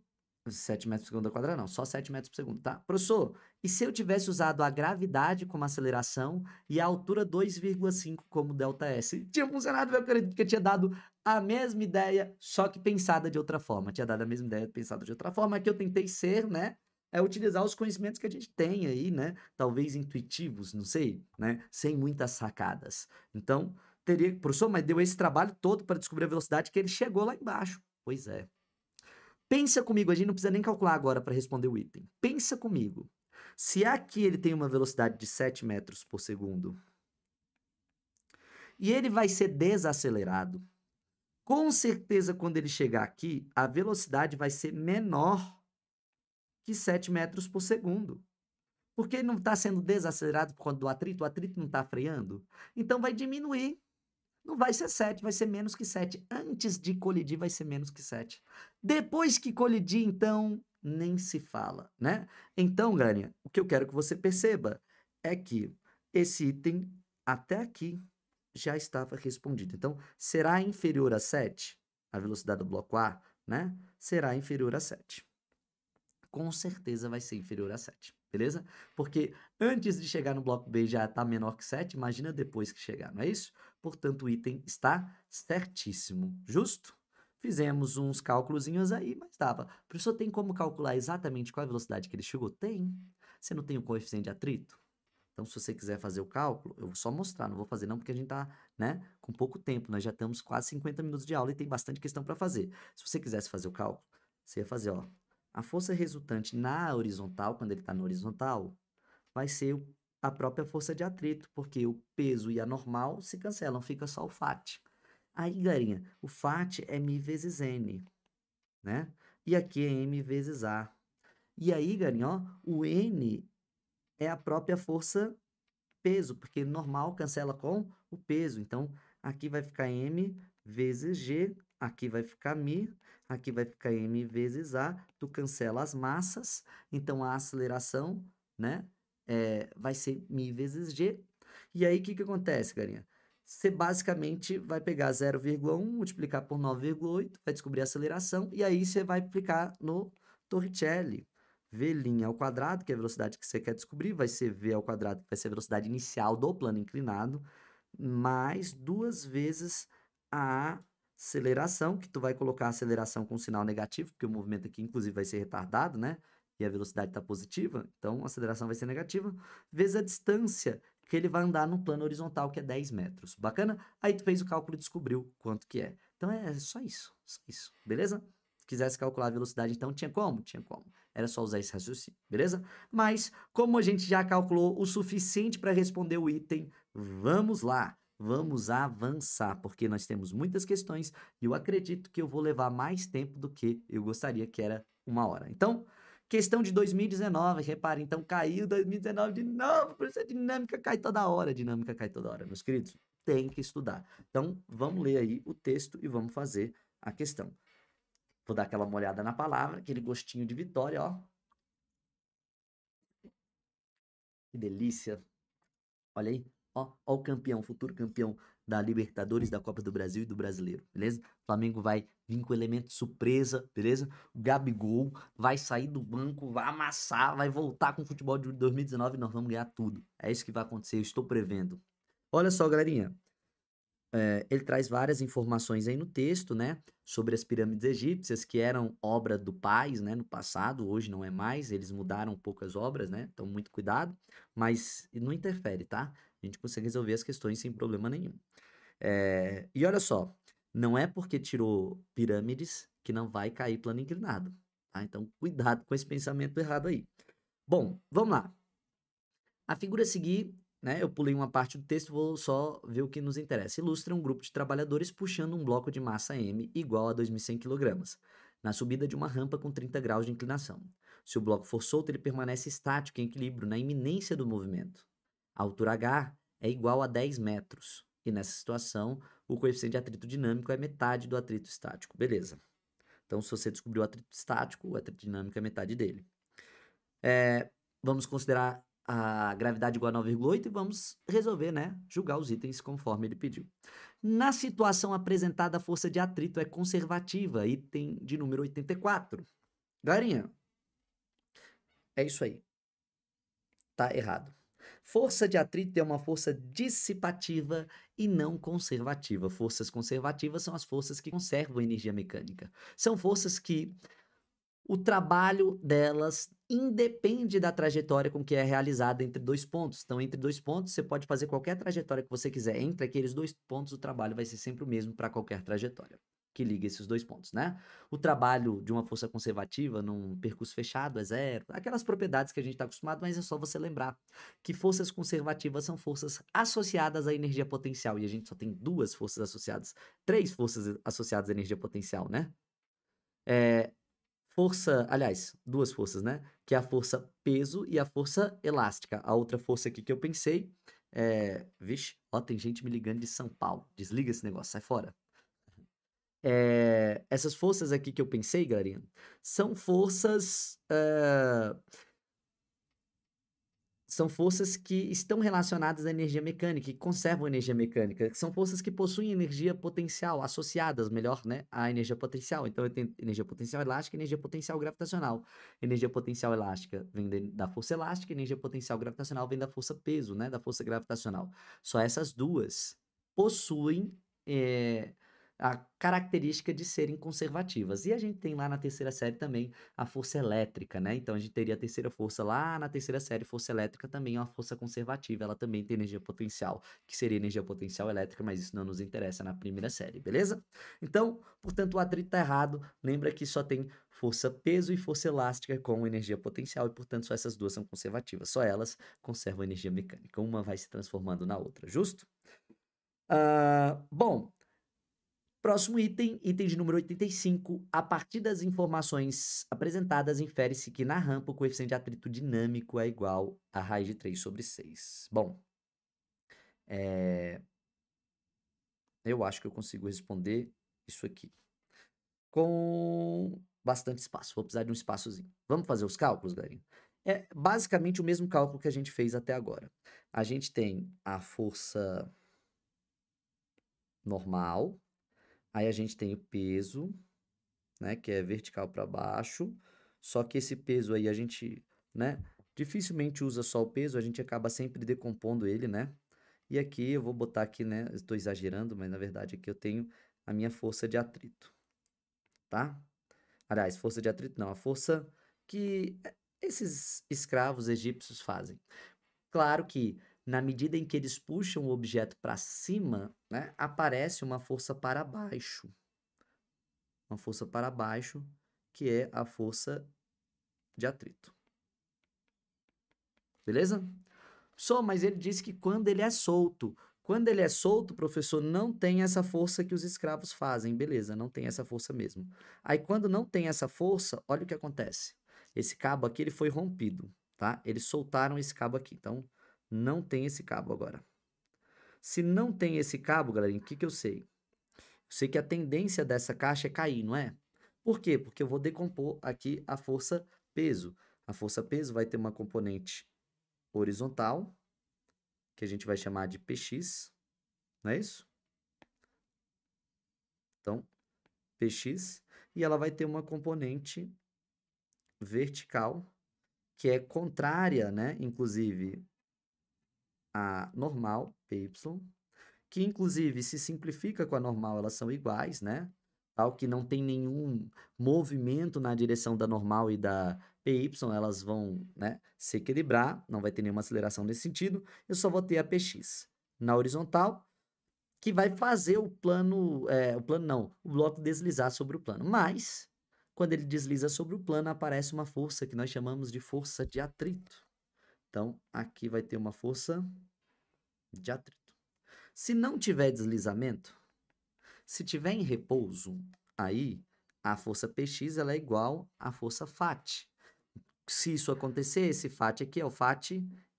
7 metros por segundo ao quadrado não, só 7 metros por segundo, tá? Professor, e se eu tivesse usado a gravidade como aceleração e a altura 2,5 como ΔS? Tinha funcionado, eu acredito que eu tinha dado a mesma ideia, só que pensada de outra forma. Tinha dado a mesma ideia pensada de outra forma, que eu tentei ser, né? É utilizar os conhecimentos que a gente tem aí, né? Talvez intuitivos, não sei, né? Sem muitas sacadas. Então, teria, professor, mas deu esse trabalho todo para descobrir a velocidade que ele chegou lá embaixo. Pois é. Pensa comigo, a gente não precisa nem calcular agora para responder o item. Pensa comigo. Se aqui ele tem uma velocidade de 7 metros por segundo e ele vai ser desacelerado, com certeza quando ele chegar aqui, a velocidade vai ser menor que 7 metros por segundo. Porque ele não está sendo desacelerado por conta do atrito, o atrito não está freando. Então vai diminuir. Não vai ser 7, vai ser menos que 7. Antes de colidir, vai ser menos que 7. Depois que colidir, então, nem se fala, né? Então, galerinha, o que eu quero que você perceba é que esse item, até aqui, já estava respondido. Então, será inferior a 7? A velocidade do bloco A, né? Será inferior a 7. Com certeza vai ser inferior a 7, beleza? Porque antes de chegar no bloco B já está menor que 7, imagina depois que chegar, não é isso? Portanto, o item está certíssimo, justo? Fizemos uns cálculozinhos aí, mas dava. Professor, tem como calcular exatamente qual é a velocidade que ele chegou? Tem. Você não tem o coeficiente de atrito? Então, se você quiser fazer o cálculo, eu vou só mostrar, não vou fazer não, porque a gente tá, né, com pouco tempo. Nós já estamos quase 50 minutos de aula e tem bastante questão para fazer. Se você quisesse fazer o cálculo, você ia fazer, ó, a força resultante na horizontal, quando ele está na horizontal, vai ser a própria força de atrito, porque o peso e a normal se cancelam, fica só o FAT. Aí, galerinha, o FAT é μ vezes N, né? E aqui é M vezes A. E aí, galerinha, ó, o N é a própria força peso, porque normal cancela com o peso. Então, aqui vai ficar M vezes G, aqui vai ficar μ, aqui vai ficar M vezes A. Tu cancela as massas, então a aceleração, né, vai ser μ vezes G. E aí, o que acontece, galerinha? Você basicamente vai pegar 0,1, multiplicar por 9,8, vai descobrir a aceleração, e aí você vai aplicar no Torricelli. V' ao quadrado, que é a velocidade que você quer descobrir, vai ser V ao quadrado, que vai ser a velocidade inicial do plano inclinado, mais 2 vezes a aceleração, que tu vai colocar a aceleração com sinal negativo, porque o movimento aqui, inclusive, vai ser retardado, né? E a velocidade está positiva, então a aceleração vai ser negativa, vezes a distância que ele vai andar no plano horizontal, que é 10 metros. Bacana? Aí tu fez o cálculo e descobriu quanto que é. Então é só isso, beleza? Se quisesse calcular a velocidade, então tinha como? Tinha como. Era só usar esse raciocínio, beleza? Mas, como a gente já calculou o suficiente para responder o item, vamos lá, vamos avançar, porque nós temos muitas questões e eu acredito que eu vou levar mais tempo do que eu gostaria, que era 1 hora. Então, questão de 2019, repare, então caiu 2019 de novo, por isso a dinâmica cai toda hora, meus queridos, tem que estudar. Então, vamos ler aí o texto e vamos fazer a questão. Vou dar aquela molhada na palavra, aquele gostinho de vitória, ó. Que delícia. Olha aí, ó o campeão, futuro campeão da Libertadores, da Copa do Brasil e do Brasileiro, beleza? O Flamengo vai vir com elemento surpresa, beleza? O Gabigol vai sair do banco, vai amassar, vai voltar com o futebol de 2019 e nós vamos ganhar tudo. É isso que vai acontecer, eu estou prevendo. Olha só, galerinha. Ele traz várias informações aí no texto, né, sobre as pirâmides egípcias, que eram obra do Pais, né, no passado, hoje não é mais, eles mudaram um pouco as obras, né, então muito cuidado, mas não interfere, tá? A gente consegue resolver as questões sem problema nenhum. E olha só, não é porque tirou pirâmides que não vai cair plano inclinado, tá? Então cuidado com esse pensamento errado aí. Bom, vamos lá. A figura a seguir, né, eu pulei uma parte do texto, vou só ver o que nos interessa. Ilustra um grupo de trabalhadores puxando um bloco de massa M igual a 2.100 kg, na subida de uma rampa com 30 graus de inclinação. Se o bloco for solto, ele permanece estático em equilíbrio na iminência do movimento. A altura H é igual a 10 metros, e nessa situação, o coeficiente de atrito dinâmico é metade do atrito estático. Beleza. Então, se você descobriu o atrito estático, o atrito dinâmico é metade dele. Vamos considerar a gravidade igual a 9,8 e vamos resolver, né? Julgar os itens conforme ele pediu. Na situação apresentada, a força de atrito é conservativa, item de número 84. Galerinha, é isso aí. Tá errado. Força de atrito é uma força dissipativa e não conservativa. Forças conservativas são as forças que conservam a energia mecânica. São forças que o trabalho delas independe da trajetória com que é realizada entre dois pontos. Então, entre dois pontos, você pode fazer qualquer trajetória que você quiser. Entre aqueles dois pontos, o trabalho vai ser sempre o mesmo para qualquer trajetória que liga esses dois pontos, né? O trabalho de uma força conservativa num percurso fechado é zero. Aquelas propriedades que a gente está acostumado, mas é só você lembrar que forças conservativas são forças associadas à energia potencial. E a gente só tem duas forças associadas, três forças associadas à energia potencial, né? Aliás, duas forças, né? Que é a força peso e a força elástica. A outra força aqui que eu pensei vixe, ó, tem gente me ligando de São Paulo. Desliga esse negócio, sai fora. Essas forças aqui que eu pensei, galerinha, são forças que estão relacionadas à energia mecânica, que conservam energia mecânica. São forças que possuem energia potencial, associadas, melhor, né, à energia potencial. Então, eu tenho energia potencial elástica e energia potencial gravitacional. Energia potencial elástica vem da força elástica, energia potencial gravitacional vem da força peso, né, da força gravitacional. Só essas duas possuem a característica de serem conservativas. E a gente tem lá na terceira série também a força elétrica, né? Então a gente teria a terceira força lá na terceira série, força elétrica também é uma força conservativa, ela também tem energia potencial, que seria energia potencial elétrica, mas isso não nos interessa na primeira série, beleza? Então, portanto, o atrito está errado. Lembra que só tem força peso e força elástica com energia potencial e, portanto, só essas duas são conservativas. Só elas conservam energia mecânica. Uma vai se transformando na outra, justo? Bom, próximo item, item de número 85. A partir das informações apresentadas, infere-se que na rampa o coeficiente de atrito dinâmico é igual a raiz de 3 sobre 6. Bom, eu acho que eu consigo responder isso aqui com bastante espaço. Vou precisar de um espaçozinho. Vamos fazer os cálculos, galerinha? É basicamente o mesmo cálculo que a gente fez até agora. A gente tem a força normal, aí a gente tem o peso, né, que é vertical para baixo, só que esse peso aí a gente, né, dificilmente usa só o peso, a gente acaba sempre decompondo ele, né? E aqui eu vou botar aqui, né, estou exagerando, mas na verdade aqui eu tenho a minha força de atrito, tá? Aliás, força de atrito não, a força que esses escravos egípcios fazem. Claro que na medida em que eles puxam o objeto para cima, né, aparece uma força para baixo. Uma força para baixo, que é a força de atrito. Beleza? Só, mas ele disse que quando ele é solto. Quando ele é solto, professor, não tem essa força que os escravos fazem. Beleza, não tem essa força mesmo. Aí, quando não tem essa força, olha o que acontece. Esse cabo aqui, ele foi rompido, tá? Eles soltaram esse cabo aqui, então não tem esse cabo agora. Se não tem esse cabo, galerinha, o que que eu sei? Eu sei que a tendência dessa caixa é cair, não é? Por quê? Porque eu vou decompor aqui a força peso. A força peso vai ter uma componente horizontal, que a gente vai chamar de PX, não é isso? Então, PX, e ela vai ter uma componente vertical, que é contrária, né, inclusive, à normal, PY, que inclusive se simplifica com a normal, elas são iguais, né? Tal que não tem nenhum movimento na direção da normal e da PY, elas vão, né, se equilibrar, não vai ter nenhuma aceleração nesse sentido, eu só vou ter a PX. Na horizontal, que vai fazer o plano não, o bloco deslizar sobre o plano. Mas, quando ele desliza sobre o plano, aparece uma força que nós chamamos de força de atrito. Então, aqui vai ter uma força de atrito. Se não tiver deslizamento, se tiver em repouso, aí a força Px ela é igual à força Fat. Se isso acontecer, esse Fat aqui é o Fat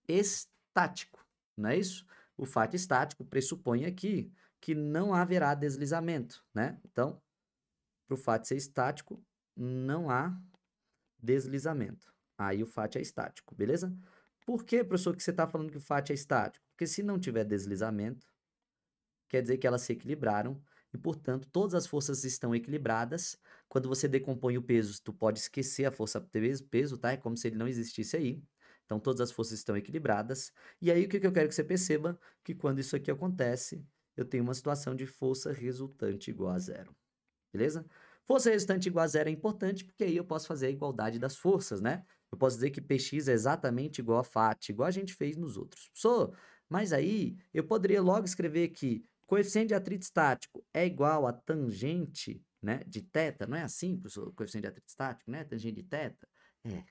estático, não é isso? O Fat estático pressupõe aqui que não haverá deslizamento, né? Então, para o Fat ser estático, não há deslizamento. Aí o Fat é estático, beleza? Por que, professor, que você está falando que o Fat é estático? Porque se não tiver deslizamento, quer dizer que elas se equilibraram e, portanto, todas as forças estão equilibradas. Quando você decompõe o peso, tu pode esquecer a força peso, tá? É como se ele não existisse aí. Então, todas as forças estão equilibradas. E aí, o que eu quero que você perceba? Que quando isso aqui acontece, eu tenho uma situação de força resultante igual a zero. Beleza? Força resultante igual a zero é importante, porque aí eu posso fazer a igualdade das forças, né? Eu posso dizer que Px é exatamente igual a Fat, igual a gente fez nos outros. Mas aí eu poderia logo escrever que coeficiente de atrito estático é igual a tangente, né, de θ. Não é assim, professor? Coeficiente de atrito estático, né? Tangente de θ. É,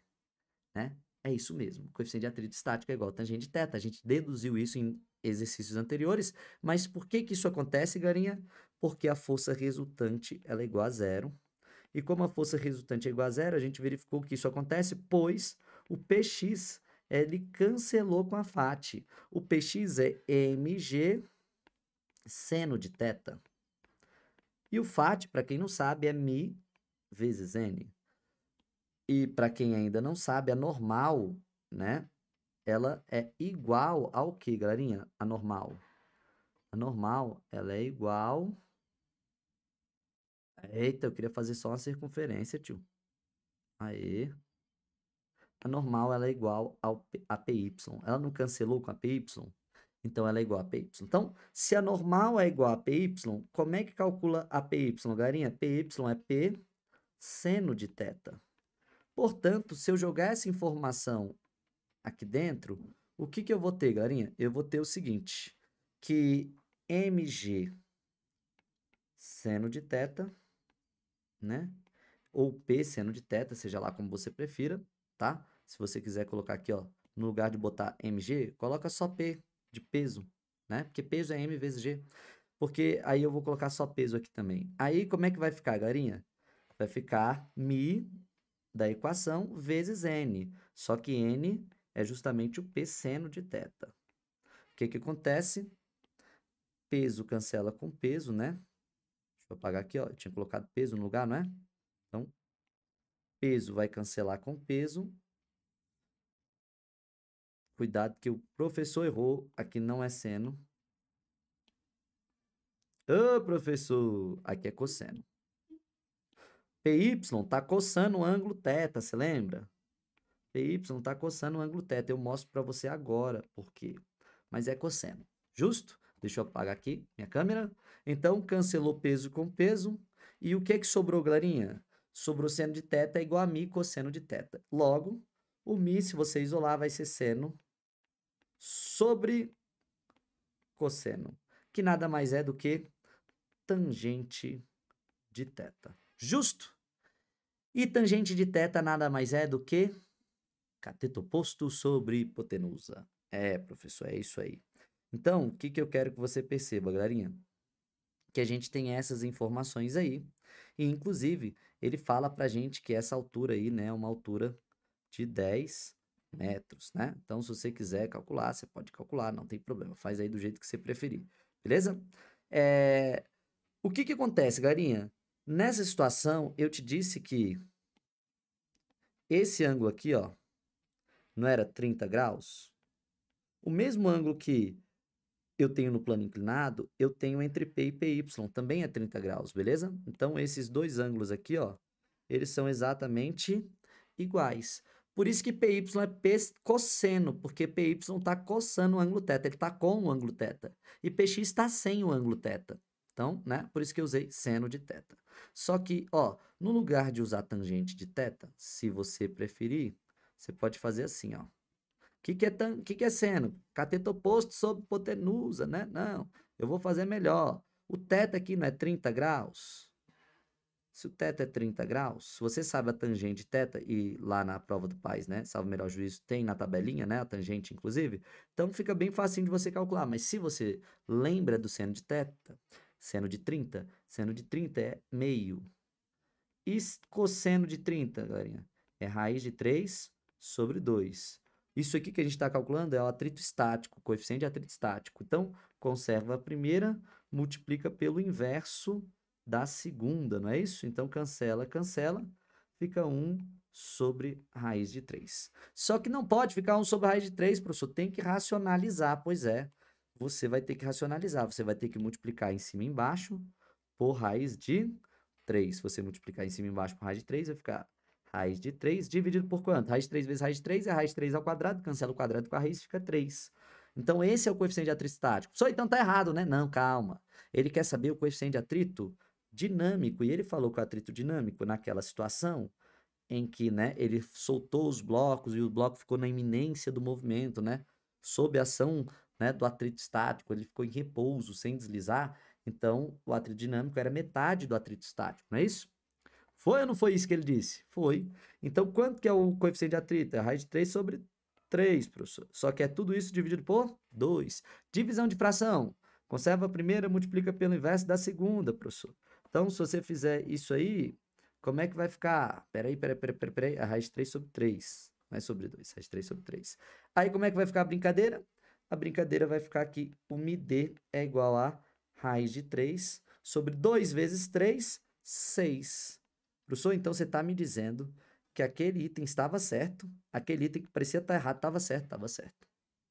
né? É isso mesmo. Coeficiente de atrito estático é igual a tangente de θ. A gente deduziu isso em exercícios anteriores, mas por que que isso acontece, galinha? Porque a força resultante ela é igual a zero. E como a força resultante é igual a zero, a gente verificou que isso acontece, pois o Px ele cancelou com a Fat. O Px é mg seno de θ. E o Fat, para quem não sabe, é μ vezes n. E para quem ainda não sabe, a normal, né? Ela é igual ao que, galerinha? A normal. A normal, ela é igual... Eita, eu queria fazer só uma circunferência, tio. Aê. A normal, ela é igual a PY. Ela não cancelou com a PY? Então, ela é igual a PY. Então, se a normal é igual a PY, como é que calcula a PY, galerinha? PY é P seno de θ. Portanto, se eu jogar essa informação aqui dentro, o que que eu vou ter, galerinha? Eu vou ter o seguinte, que mg seno de θ, né? Ou P seno de θ, seja lá como você prefira, tá? Se você quiser colocar aqui, ó, no lugar de botar mg, coloca só P de peso, né? Porque peso é m vezes g. Porque aí eu vou colocar só peso aqui também. Aí como é que vai ficar, galerinha? Vai ficar mi da equação vezes n. Só que n é justamente o P seno de θ. O que que acontece? Peso cancela com peso, né? Deixa eu apagar aqui, ó. Eu tinha colocado peso no lugar, não é? Então, peso vai cancelar com peso. Cuidado que o professor errou. Aqui não é seno. Ô, professor! Aqui é cosseno. PY está coçando o ângulo θ, você lembra? PY está coçando o ângulo θ. Eu mostro para você agora por quê. Mas é cosseno. Justo? Deixa eu apagar aqui minha câmera. Então, cancelou peso com peso. E o que que sobrou, galerinha? Sobrou seno de θ é igual a mi cosseno de θ. Logo, o mi, se você isolar, vai ser seno sobre cosseno, que nada mais é do que tangente de θ. Justo? E tangente de θ nada mais é do que cateto oposto sobre hipotenusa. É, professor, é isso aí. Então, o que que eu quero que você perceba, galerinha? Que a gente tem essas informações aí. E, inclusive, ele fala pra gente que essa altura aí, né, é uma altura de 10 metros, né? Então, se você quiser calcular, você pode calcular, não tem problema. Faz aí do jeito que você preferir, beleza? O que que acontece, galerinha? Nessa situação, eu te disse que esse ângulo aqui, ó, não era 30 graus? O mesmo ângulo que eu tenho no plano inclinado, eu tenho entre P e PY, também é 30 graus, beleza? Então, esses dois ângulos aqui, ó, eles são exatamente iguais. Por isso que PY é P cosseno, porque PY está coçando o ângulo θ, ele está com o ângulo θ. E PX está sem o ângulo θ. Então, né, por isso que eu usei seno de θ. Só que, ó, no lugar de usar tangente de θ, se você preferir, você pode fazer assim, ó. Que é seno? Cateto oposto sobre hipotenusa, né? Não, eu vou fazer melhor. O θ aqui não é 30 graus? Se o θ é 30 graus, se você sabe a tangente θ, e lá na prova do PAIS, né, salvo o melhor juízo, tem na tabelinha, né, a tangente, inclusive, então fica bem facinho de você calcular. Mas se você lembra do seno de θ, seno de 30 é meio. E cosseno de 30, galerinha? É raiz de 3 sobre 2. Isso aqui que a gente está calculando é o atrito estático, coeficiente de atrito estático. Então, conserva a primeira, multiplica pelo inverso da segunda, não é isso? Então, cancela, cancela, fica 1 sobre raiz de 3. Só que não pode ficar 1 sobre raiz de 3, professor, tem que racionalizar, pois é. Você vai ter que racionalizar, você vai ter que multiplicar em cima e embaixo por raiz de 3. Se você multiplicar em cima e embaixo por raiz de 3, vai ficar raiz de 3 dividido por quanto? Raiz de 3 vezes raiz de 3 é raiz de 3 ao quadrado, cancela o quadrado com a raiz, fica 3. Então, esse é o coeficiente de atrito estático. Só então tá errado, né? Não, calma. Ele quer saber o coeficiente de atrito dinâmico, e ele falou que o atrito dinâmico, naquela situação em que, né, ele soltou os blocos e o bloco ficou na iminência do movimento, né? Sob a ação, né, do atrito estático, ele ficou em repouso, sem deslizar. Então, o atrito dinâmico era metade do atrito estático, não é isso? Foi ou não foi isso que ele disse? Foi. Então, quanto que é o coeficiente de atrito? É a raiz de 3 sobre 3, professor. Só que é tudo isso dividido por 2. Divisão de fração. Conserva a primeira, multiplica pelo inverso da segunda, professor. Então, se você fizer isso aí, como é que vai ficar? Peraí. A raiz de 3 sobre 3. Não é sobre 2, raiz de 3 sobre 3. Aí, como é que vai ficar a brincadeira? A brincadeira vai ficar que o μd é igual a raiz de 3 sobre 2 vezes 3, 6. Professor, então você está me dizendo que aquele item estava certo, aquele item que parecia estar errado estava certo, estava certo.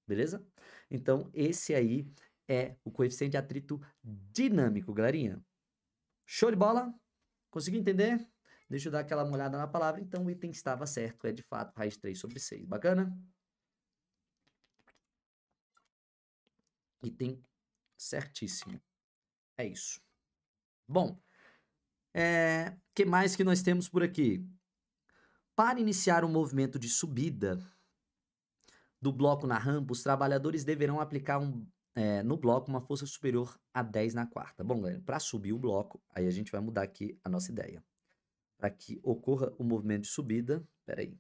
Beleza? Então, esse aí é o coeficiente de atrito dinâmico, galerinha. Show de bola? Conseguiu entender? Deixa eu dar aquela molhada na palavra. Então, o item estava certo, é de fato raiz de 3 sobre 6. Bacana? Item certíssimo. É isso. Bom, que mais que nós temos por aqui? Para iniciar um movimento de subida do bloco na rampa, os trabalhadores deverão aplicar no bloco uma força superior a 10 na quarta. Bom, galera, para subir o bloco, aí a gente vai mudar aqui a nossa ideia. Para que ocorra o movimento de subida, peraí.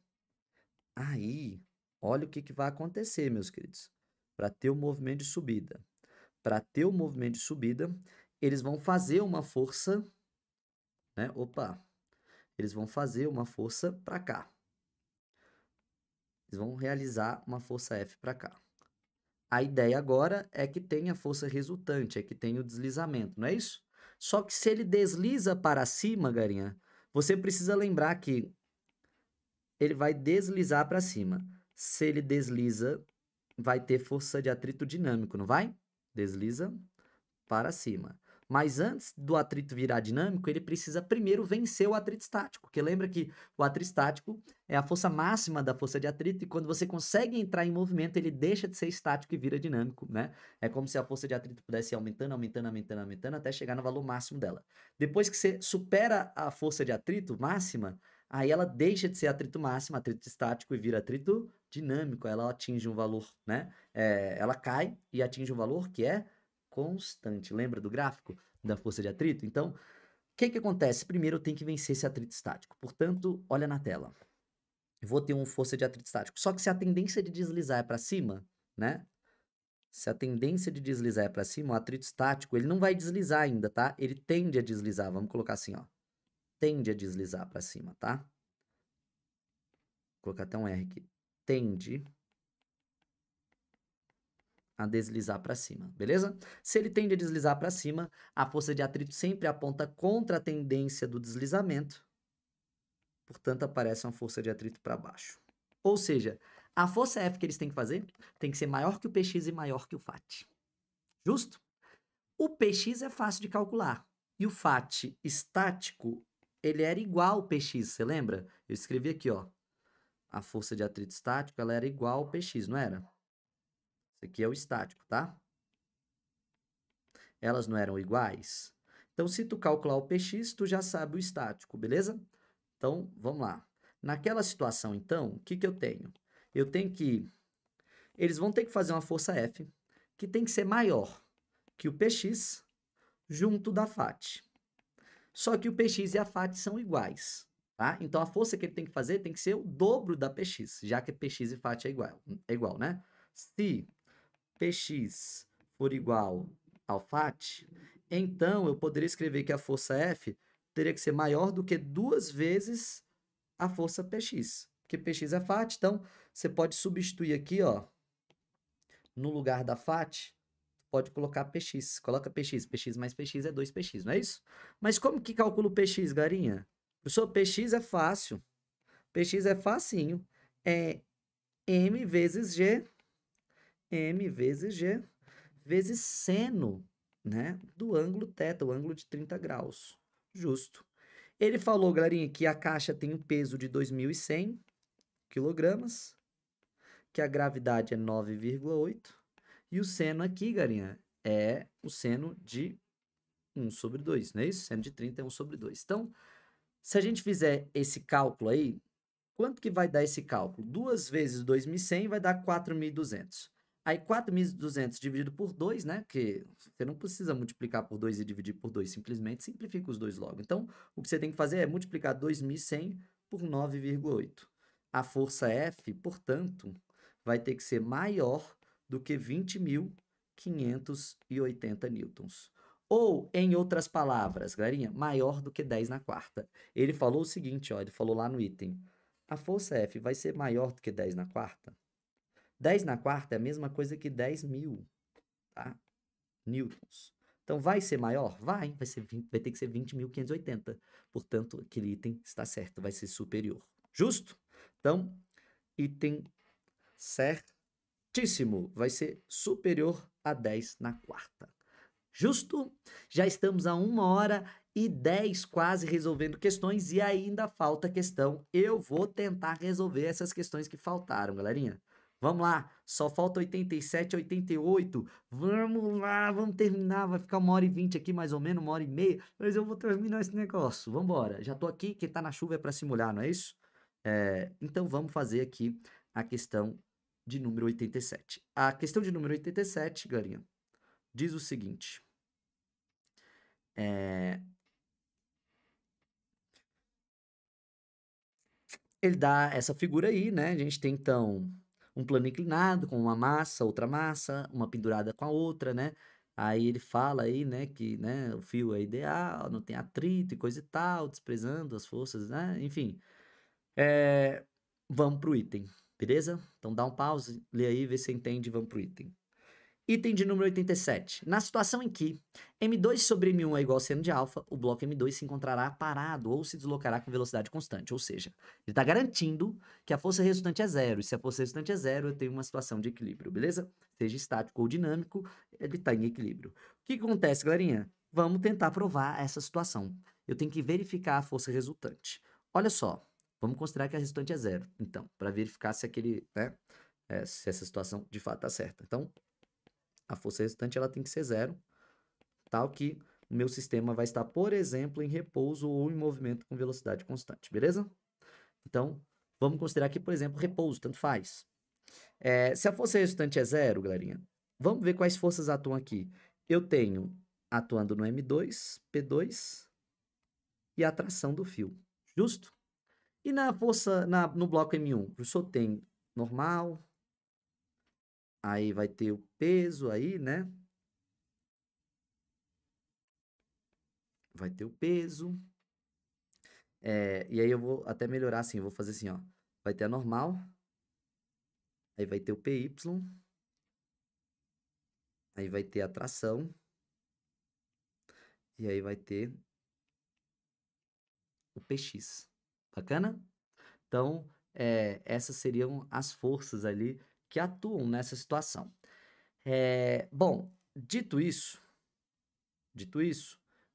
Aí, olha o que vai acontecer, meus queridos. Para ter o movimento de subida. Para ter o movimento de subida, eles vão fazer uma força, né? Opa! Eles vão fazer uma força para cá. Eles vão realizar uma força F para cá. A ideia agora é que tenha força resultante, é que tenha o deslizamento, não é isso? Só que se ele desliza para cima, garinha, você precisa lembrar que ele vai deslizar para cima. Se ele desliza, vai ter força de atrito dinâmico, não vai? Desliza para cima. Mas antes do atrito virar dinâmico, ele precisa primeiro vencer o atrito estático, porque lembra que o atrito estático é a força máxima da força de atrito, e quando você consegue entrar em movimento, ele deixa de ser estático e vira dinâmico, né? É como se a força de atrito pudesse ir aumentando, aumentando, aumentando, aumentando, até chegar no valor máximo dela. Depois que você supera a força de atrito máxima, aí ela deixa de ser atrito máximo, atrito estático, e vira atrito dinâmico. Ela atinge um valor, né? Ela cai e atinge um valor que é constante. Lembra do gráfico da força de atrito? Então, o que acontece? Primeiro eu tenho que vencer esse atrito estático. Portanto, olha na tela. Eu vou ter uma força de atrito estático. Só que se a tendência de deslizar é para cima, né? Se a tendência de deslizar é para cima, o atrito estático, ele não vai deslizar ainda, tá? Ele tende a deslizar. Vamos colocar assim, ó. Tende a deslizar para cima, tá? Vou colocar até um R aqui. Tende a deslizar para cima, beleza? Se ele tende a deslizar para cima, a força de atrito sempre aponta contra a tendência do deslizamento, portanto, aparece uma força de atrito para baixo. Ou seja, a força F que eles têm que fazer tem que ser maior que o PX e maior que o FAT. Justo? O PX é fácil de calcular. E o FAT estático, ele era igual ao PX, você lembra? Eu escrevi aqui, ó. A força de atrito estático, ela era igual ao PX, não era? Esse aqui é o estático, tá? Elas não eram iguais? Então, se tu calcular o PX, tu já sabe o estático, beleza? Então, vamos lá. Naquela situação, então, o que eu tenho? Eu tenho que... Eles vão ter que fazer uma força F, que tem que ser maior que o PX junto da FAT. Só que o PX e a FAT são iguais, tá? Então, a força que ele tem que fazer tem que ser o dobro da PX, já que PX e FAT é igual, né? Se PX for igual ao FAT, então eu poderia escrever que a força F teria que ser maior do que 2 vezes a força PX, porque PX é FAT, então você pode substituir aqui, ó, no lugar da FAT, pode colocar PX, coloca PX, PX mais PX é 2PX, não é isso? Mas como que calcula o PX, garinha? Professor, PX é fácil, PX é facinho, é M vezes G, vezes seno, né, do ângulo θ, o ângulo de 30 graus. Justo. Ele falou, galerinha, que a caixa tem um peso de 2.100 quilogramas, que a gravidade é 9,8, e o seno aqui, galerinha, é o seno de 1 sobre 2, não é isso? Seno de 30 é 1 sobre 2. Então, se a gente fizer esse cálculo aí, quanto que vai dar esse cálculo? 2 vezes 2.100 vai dar 4.200. Aí 4.200 dividido por 2, né? Porque você não precisa multiplicar por 2 e dividir por 2, simplesmente simplifica os dois logo. Então, o que você tem que fazer é multiplicar 2.100 por 9,8. A força F, portanto, vai ter que ser maior do que 20.580 newtons. Ou, em outras palavras, galerinha, maior do que 10 na quarta. Ele falou o seguinte, ó, ele falou lá no item. A força F vai ser maior do que 10 na quarta? 10 na quarta é a mesma coisa que 10.000, tá? Newtons. Então, vai ser maior? Vai ter que ser 20.580. Portanto, aquele item está certo, vai ser superior. Justo? Então, item certíssimo. Vai ser superior a 10 na quarta. Justo? Já estamos a 1h10 quase resolvendo questões e ainda falta questão. Eu vou tentar resolver essas questões que faltaram, galerinha. Vamos lá, só falta 87, 88. Vamos lá, vamos terminar. Vai ficar 1h20 aqui, mais ou menos, 1h30. Mas eu vou terminar esse negócio. Vamos embora. Já tô aqui, quem tá na chuva é para se molhar, não é isso? Então vamos fazer aqui a questão de número 87. A questão de número 87, Galinha, diz o seguinte. Ele dá essa figura aí, né? A gente tem, então, um plano inclinado com uma massa, outra massa, uma pendurada com a outra, né? Aí ele fala aí, né, que, né, o fio é ideal, não tem atrito e coisa e tal, desprezando as forças, né? Enfim, vamos pro item, beleza? Então dá um pause, lê aí, vê se você entende, vamos pro item. Item de número 87. Na situação em que M2 sobre M1 é igual a seno de alfa, o bloco M2 se encontrará parado ou se deslocará com velocidade constante. Ou seja, ele está garantindo que a força resultante é zero. E se a força resultante é zero, eu tenho uma situação de equilíbrio, beleza? Seja estático ou dinâmico, ele está em equilíbrio. O que acontece, galerinha? Vamos tentar provar essa situação. Eu tenho que verificar a força resultante. Olha só, vamos considerar que a resultante é zero. Então, para verificar se aquele, né, se essa situação de fato está certa. Então, a força resultante ela tem que ser zero, tal que o meu sistema vai estar, por exemplo, em repouso ou em movimento com velocidade constante, beleza? Então, vamos considerar aqui, por exemplo, repouso, tanto faz. Se a força resultante é zero, galerinha, vamos ver quais forças atuam aqui. Eu tenho atuando no M2, P2 e a tração do fio, justo? E na força, no bloco M1, o professor tem normal, aí vai ter o peso aí, né? Vai ter o peso. E aí eu vou até melhorar assim, eu vou fazer assim, ó. Vai ter a normal, aí vai ter o PY, aí vai ter a tração, e aí vai ter o PX. Bacana? Então, essas seriam as forças ali que atuam nessa situação. Bom, dito isso,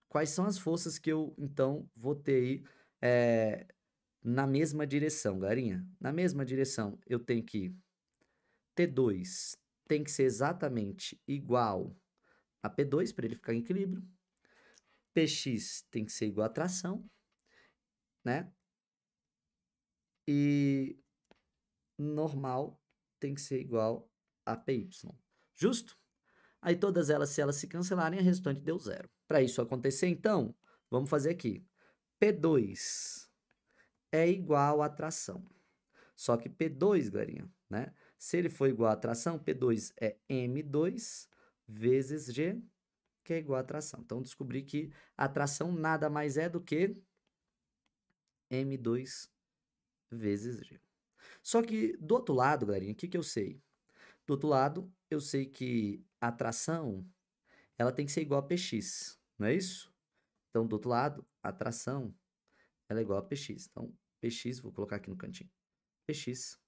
quais são as forças que eu, então, vou ter aí na mesma direção, galerinha? Na mesma direção, eu tenho que T2 tem que ser exatamente igual a P2 para ele ficar em equilíbrio. PX tem que ser igual a tração, né? E normal tem que ser igual a PY. Justo? Aí todas elas, se elas se cancelarem, a resultante deu zero. Para isso acontecer, então, vamos fazer aqui. P2 é igual a tração. Só que P2, galerinha, né? Se ele for igual a tração, P2 é M2 vezes G, que é igual a tração. Então, descobri que a tração nada mais é do que M2 vezes G. Só que do outro lado, galerinha, o que eu sei? Do outro lado, eu sei que a tração, ela tem que ser igual a PX, não é isso? Então, do outro lado, a tração, ela é igual a PX. Então, PX, vou colocar aqui no cantinho. PX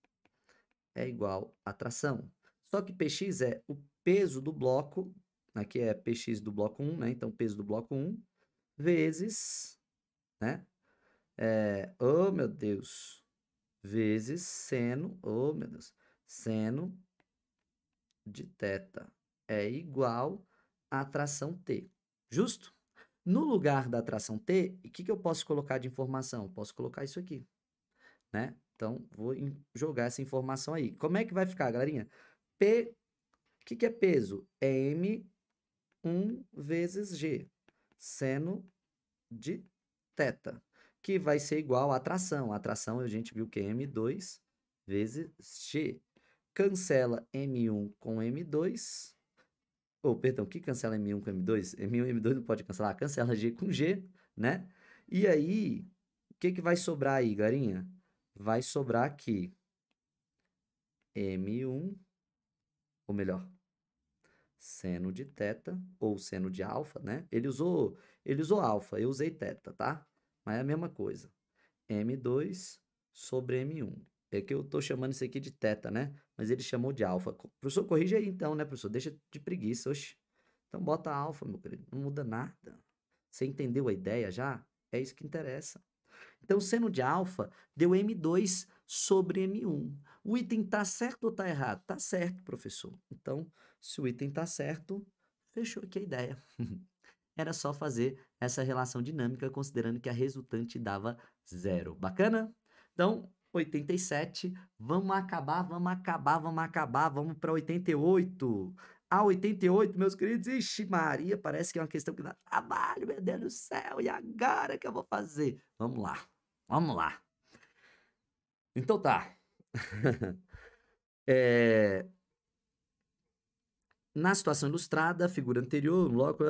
é igual a tração. Só que PX é o peso do bloco, aqui é PX do bloco 1, né? Então, peso do bloco 1 vezes, né? Oh, meu Deus. Vezes seno, oh, meu Deus. Seno de θ é igual à tração T. Justo? No lugar da tração T, o que eu posso colocar de informação? Posso colocar isso aqui, né? Então, vou jogar essa informação aí. Como é que vai ficar, galerinha? P, o que é peso? É M1 vezes G, seno de θ, que vai ser igual à tração. A tração, a gente viu que é M2 vezes G. Cancela M1 com M2. Perdão, que cancela M1 com M2? M1 e M2 não pode cancelar. Cancela G com G, né? E aí, o que vai sobrar aí, garinha? Vai sobrar aqui M1, ou melhor, seno de θ, ou seno de alfa, né? Ele usou alfa, eu usei θ, tá? Mas é a mesma coisa. M2 sobre M1. É que eu tô chamando isso aqui de θ, né? Mas ele chamou de alfa. Professor, corrige aí então, né, professor? Deixa de preguiça, oxe. Então bota alfa, meu querido. Não muda nada. Você entendeu a ideia já? É isso que interessa. Então, seno de alfa deu M2 sobre M1. O item está certo ou está errado? Está certo, professor. Então, se o item está certo, fechou aqui a ideia. Era só fazer essa relação dinâmica, considerando que a resultante dava 0. Bacana? Então, 87. Vamos acabar, vamos para 88. A 88, meus queridos, ixi Maria, parece que é uma questão que dá trabalho, meu Deus do céu, e agora que eu vou fazer? Vamos lá. Então tá. Na situação ilustrada, a figura anterior, um bloco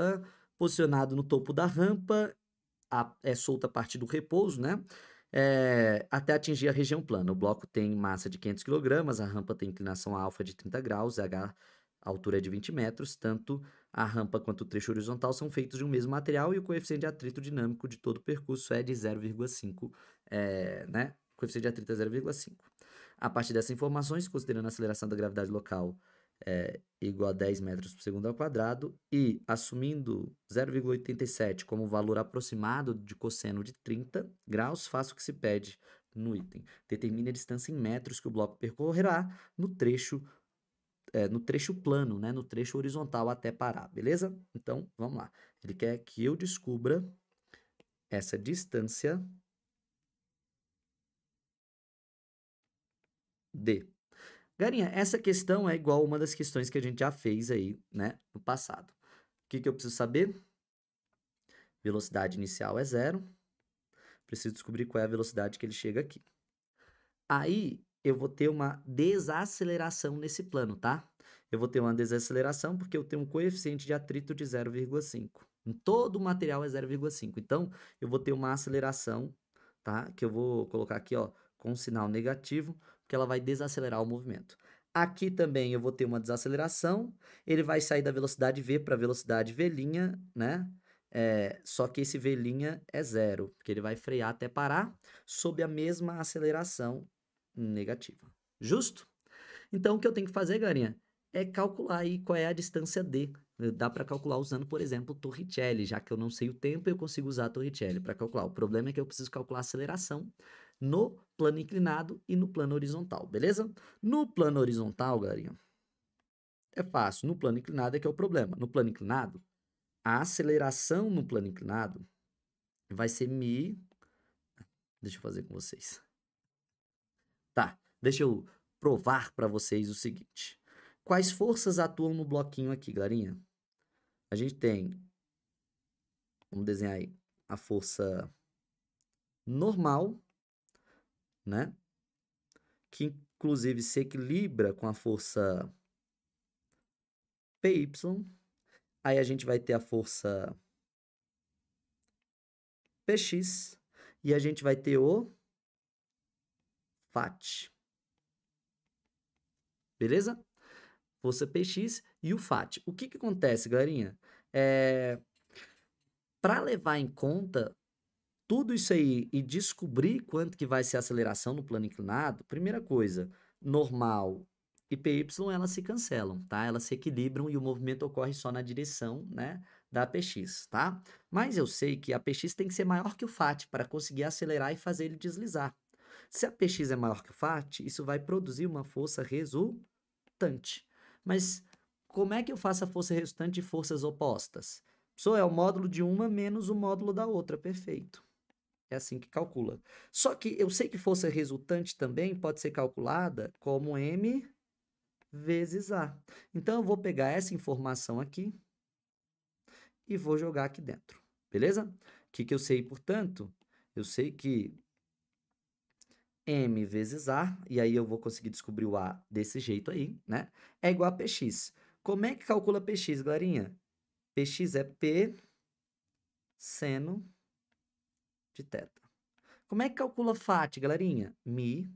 posicionado no topo da rampa, é solta a partir do repouso, né? Até atingir a região plana. O bloco tem massa de 500 kg, a rampa tem inclinação alfa de 30 graus, a altura é de 20 metros, tanto a rampa quanto o trecho horizontal são feitos de um mesmo material e o coeficiente de atrito dinâmico de todo o percurso é de 0,5, né? O coeficiente de atrito é 0,5. A partir dessas informações, considerando a aceleração da gravidade local igual a 10 metros por segundo ao quadrado e assumindo 0,87 como valor aproximado de cosseno de 30 graus, faça o que se pede no item. Determine a distância em metros que o bloco percorrerá no trecho plano, né, no trecho horizontal até parar, beleza? Então, vamos lá. Ele quer que eu descubra essa distância D. Garinha, essa questão é igual a uma das questões que a gente já fez aí, né, no passado. O que eu preciso saber? Velocidade inicial é 0. Preciso descobrir qual é a velocidade que ele chega aqui. Aí, eu vou ter uma desaceleração nesse plano, tá? Eu vou ter uma desaceleração porque eu tenho um coeficiente de atrito de 0,5. Em todo o material é 0,5. Então, eu vou ter uma aceleração, tá? Que eu vou colocar aqui, ó, com um sinal negativo, porque ela vai desacelerar o movimento. Aqui também eu vou ter uma desaceleração, ele vai sair da velocidade V para a velocidade V', né? Só que esse V' é 0, porque ele vai frear até parar sob a mesma aceleração negativa. Justo? Então, o que eu tenho que fazer, galerinha, é calcular aí qual é a distância D. Dá para calcular usando, por exemplo, Torricelli. Já que eu não sei o tempo, eu consigo usar Torricelli para calcular. O problema é que eu preciso calcular a aceleração no plano inclinado e no plano horizontal, beleza? No plano horizontal, galerinha, é fácil. No plano inclinado é que é o problema. No plano inclinado, a aceleração no plano inclinado vai ser mi... Deixa eu fazer com vocês. Tá, deixa eu provar para vocês o seguinte. Quais forças atuam no bloquinho aqui, galerinha? A gente tem, vamos desenhar aí, a força normal, né? Que inclusive se equilibra com a força PY. Aí a gente vai ter a força PX e a gente vai ter o FAT. Beleza? Força PX e o FAT. O que acontece, galerinha? Para levar em conta tudo isso aí e descobrir quanto que vai ser a aceleração no plano inclinado, primeira coisa, normal e PY, elas se cancelam, tá? Elas se equilibram e o movimento ocorre só na direção, né, da PX, tá? Mas eu sei que a PX tem que ser maior que o FAT para conseguir acelerar e fazer ele deslizar. Se a PX é maior que o FAT, isso vai produzir uma força resultante. Mas como é que eu faço a força resultante de forças opostas? Só é o módulo de uma menos o módulo da outra, perfeito. É assim que calcula. Só que eu sei que força resultante também pode ser calculada como M vezes A. Então, eu vou pegar essa informação aqui e vou jogar aqui dentro. Beleza? O que eu sei, portanto? Eu sei que M vezes A, e aí eu vou conseguir descobrir o A desse jeito aí, né? É igual a PX. Como é que calcula PX, galerinha? PX é P seno de θ. Como é que calcula FAT, galerinha? Mi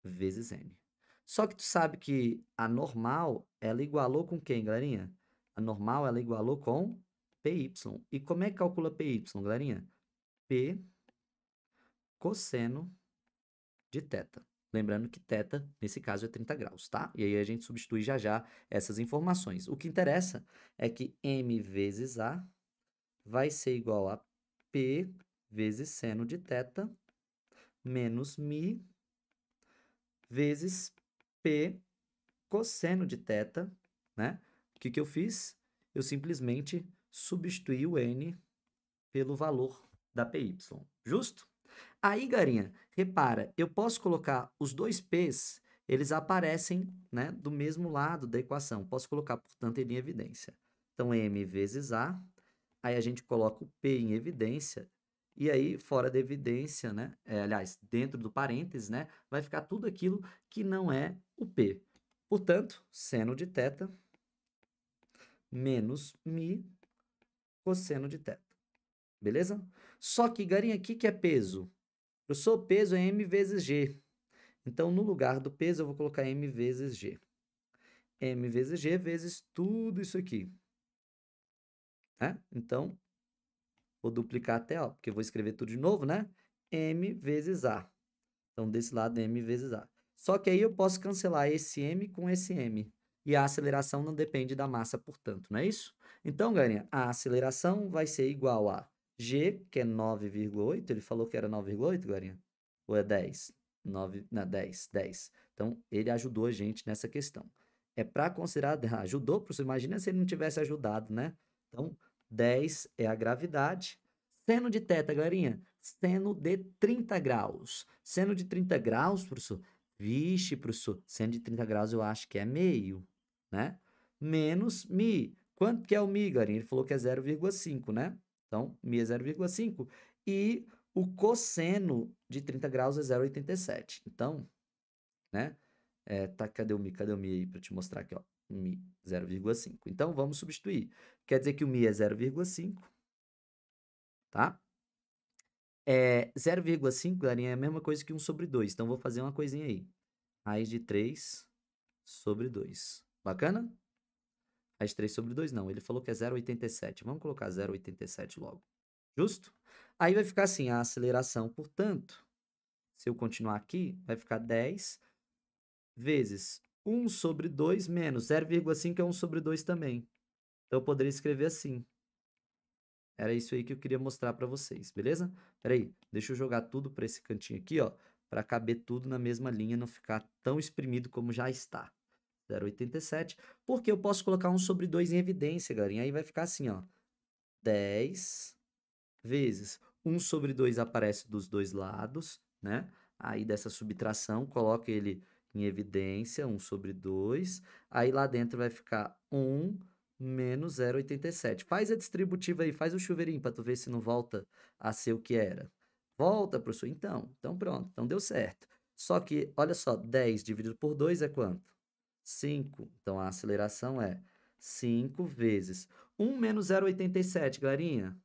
vezes N. Só que tu sabe que a normal, ela igualou com quem, galerinha? A normal, ela igualou com PY. E como é que calcula PY, galerinha? P cosseno de θ. Lembrando que θ, nesse caso, é 30 graus, tá? E aí a gente substitui já já essas informações. O que interessa é que M vezes A vai ser igual a P vezes seno de θ menos mi vezes P cosseno de θ, né? O que eu fiz? Eu simplesmente substituí o n pelo valor da PY. Justo? Aí, Garinha, repara, eu posso colocar os dois P's, eles aparecem, né, do mesmo lado da equação. Posso colocar, portanto, ele em evidência. Então, M vezes A, aí a gente coloca o P em evidência, e aí, fora da evidência, né, aliás, dentro do parênteses, né, vai ficar tudo aquilo que não é o P. Portanto, seno de θ menos mi cosseno de θ. Beleza? Só que, Garinha, o que é peso? Professor, peso é m vezes g. Então, no lugar do peso, eu vou colocar m vezes g. M vezes g vezes tudo isso aqui. Né? Então, vou duplicar até, ó, porque eu vou escrever tudo de novo, né? M vezes A. Então, desse lado, M vezes A. Só que aí eu posso cancelar esse M com esse M. E a aceleração não depende da massa, portanto, não é isso? Então, galerinha, a aceleração vai ser igual a G, que é 9,8. Ele falou que era 9,8, galerinha? Ou é 10? 9, não, 10, 10. Então, ele ajudou a gente nessa questão. É para considerar... Ajudou, professor? Imagina se ele não tivesse ajudado, né? Então, 10 é a gravidade. Seno de θ, galerinha? Seno de 30 graus. Seno de 30 graus, professor? Vixe, professor, seno de 30 graus eu acho que é meio, né? Menos mi. Quanto que é o mi, galerinha? Ele falou que é 0,5, né? Então, mi é 0,5. E o cosseno de 30 graus é 0,87. Então, né? Cadê o mi? Cadê o mi aí para te mostrar aqui, ó? Mi, 0,5. Então, vamos substituir. Quer dizer que o mi é 0,5, tá? 0,5, galerinha, é a mesma coisa que 1 sobre 2. Então, vou fazer uma coisinha aí. Raiz de 3 sobre 2. Bacana? Raiz de 3 sobre 2, não. Ele falou que é 0,87. Vamos colocar 0,87 logo. Justo? Aí vai ficar assim, a aceleração, portanto, se eu continuar aqui, vai ficar 10 vezes 1 sobre 2 menos 0,5 é 1 sobre 2 também. Então, eu poderia escrever assim. Era isso aí que eu queria mostrar para vocês, beleza? Peraí, deixa eu jogar tudo para esse cantinho aqui, ó, para caber tudo na mesma linha, não ficar tão exprimido como já está. 0,87, porque eu posso colocar 1 sobre 2 em evidência, galerinha. Aí vai ficar assim, ó, 10 vezes 1 sobre 2 aparece dos dois lados, né? Aí dessa subtração, coloca ele em evidência, 1 sobre 2. Aí lá dentro vai ficar 1 menos 0,87. Faz a distributiva aí, faz o chuveirinho para tu ver se não volta a ser o que era. Volta, professor? Então pronto, então deu certo. Só que, olha só, 10 dividido por 2 é quanto? 5. Então a aceleração é 5 vezes 1 menos 0,87, galerinha.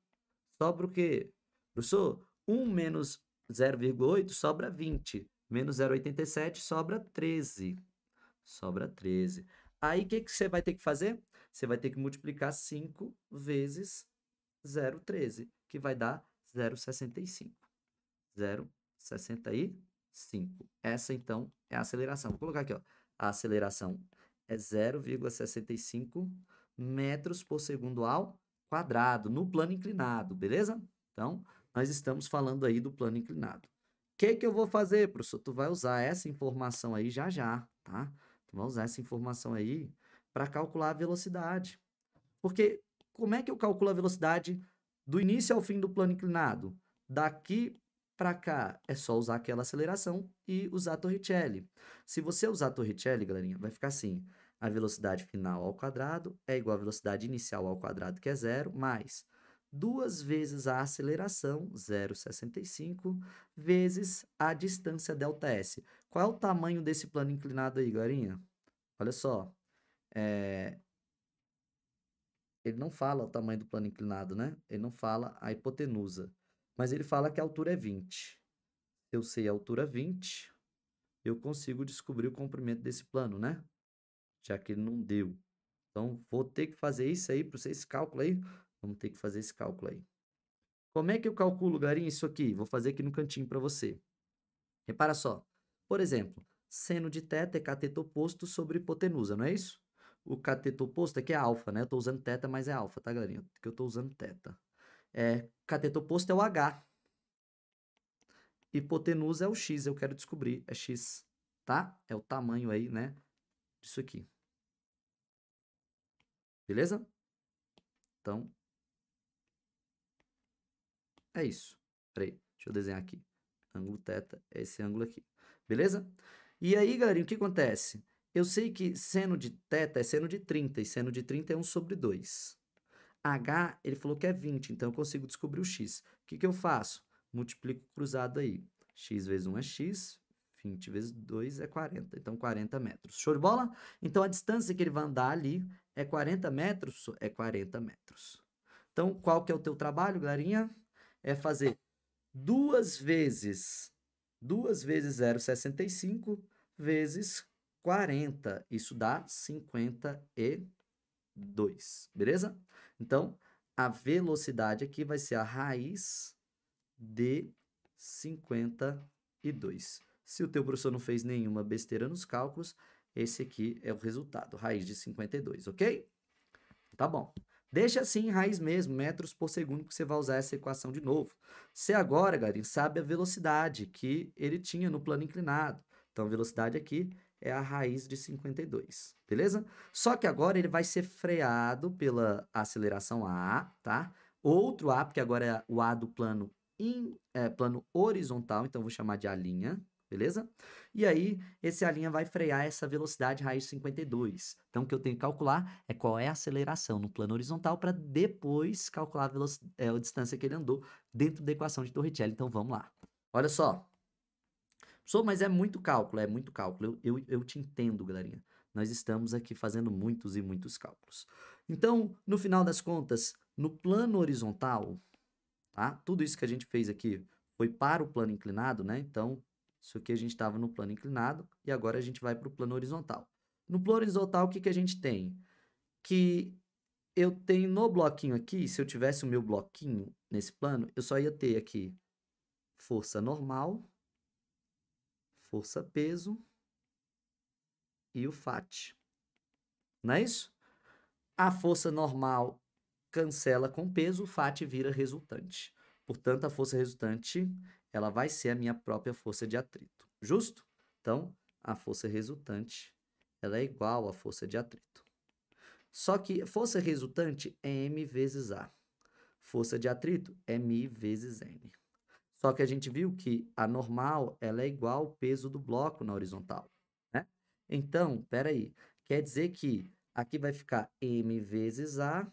Sobra o quê? Professor, 1 menos 0,8 sobra 20. Menos 0,87 sobra 13. Sobra 13. Aí, o que você vai ter que fazer? Você vai ter que multiplicar 5 vezes 0,13, que vai dar 0,65. 0,65. Essa, então, é a aceleração. Vou colocar aqui, ó. A aceleração é 0,65 metros por segundo ao quadrado, no plano inclinado, beleza? Então, nós estamos falando aí do plano inclinado. O que eu vou fazer, professor? Tu vai usar essa informação aí já, tá? Tu vai usar essa informação aí para calcular a velocidade. Porque como é que eu calculo a velocidade do início ao fim do plano inclinado? Daqui para cá é só usar aquela aceleração e usar Torricelli. Se você usar Torricelli, galerinha, vai ficar assim: a velocidade final ao quadrado é igual à velocidade inicial ao quadrado, que é 0, mais 2 vezes a aceleração, 0,65, vezes a distância ΔS. Qual é o tamanho desse plano inclinado aí, galerinha? Olha só, ele não fala o tamanho do plano inclinado, né? Ele não fala a hipotenusa. Mas ele fala que a altura é 20. Se eu sei a altura 20, eu consigo descobrir o comprimento desse plano, né? Já que ele não deu. Então, vou ter que fazer isso aí, para você, esse cálculo aí. Vamos ter que fazer esse cálculo aí. Como é que eu calculo, Garinha, isso aqui? Vou fazer aqui no cantinho para você. Repara só. Por exemplo, seno de θ é cateto oposto sobre hipotenusa, não é isso? O cateto oposto aqui é alfa, né? Eu estou usando θ, mas é alfa, tá, galerinha? Porque eu estou usando θ. Cateto oposto é o H. hipotenusa é o x, eu quero descobrir, é x, tá? É o tamanho aí, né, disso aqui. Beleza? Então, é isso. Peraí, deixa eu desenhar aqui. Ângulo θ é esse ângulo aqui. Beleza? E aí, galerinha, o que acontece? Eu sei que seno de θ é seno de 30, e seno de 30 é 1/2. H, ele falou que é 20, então eu consigo descobrir o x. O que eu faço? Multiplico cruzado aí. X vezes 1 é x, 20 vezes 2 é 40. Então, 40 metros. Show de bola? Então, a distância que ele vai andar ali é 40 metros? É 40 metros. Então, qual que é o teu trabalho, galerinha? É fazer 2 vezes 0,65 vezes 40. Isso dá 52, beleza? Então, a velocidade aqui vai ser a raiz de 52. Se o teu professor não fez nenhuma besteira nos cálculos, esse aqui é o resultado, raiz de 52, ok? Tá bom. Deixa assim raiz mesmo, metros por segundo, que você vai usar essa equação de novo. Você agora, galera, sabe a velocidade que ele tinha no plano inclinado. Então, a velocidade aqui é a raiz de 52, beleza? Só que agora ele vai ser freado pela aceleração A, tá? Outro A, porque agora é o A do plano, plano horizontal, então vou chamar de A', beleza? E aí, esse A' vai frear essa velocidade raiz de 52. Então, o que eu tenho que calcular é qual é a aceleração no plano horizontal para depois calcular a distância que ele andou dentro da equação de Torricelli. Então, vamos lá. Olha só. Professor, mas é muito cálculo, é muito cálculo. Eu te entendo, galerinha. Nós estamos aqui fazendo muitos e muitos cálculos. Então, no final das contas, no plano horizontal, tá? Tudo isso que a gente fez aqui foi para o plano inclinado, né? Então, isso aqui a gente estava no plano inclinado e agora a gente vai para o plano horizontal. No plano horizontal, o que que a gente tem? Que eu tenho no bloquinho aqui, se eu tivesse o meu bloquinho nesse plano, eu só ia ter aqui força normal, força peso e o FAT. Não é isso? A força normal cancela com peso, o FAT vira resultante. Portanto, a força resultante, ela vai ser a minha própria força de atrito. Justo? Então, a força resultante, ela é igual à força de atrito. Só que força resultante é M vezes A. Força de atrito é μ vezes N. Só que a gente viu que a normal, ela é igual ao peso do bloco na horizontal, né? Então, peraí, quer dizer que aqui vai ficar M vezes A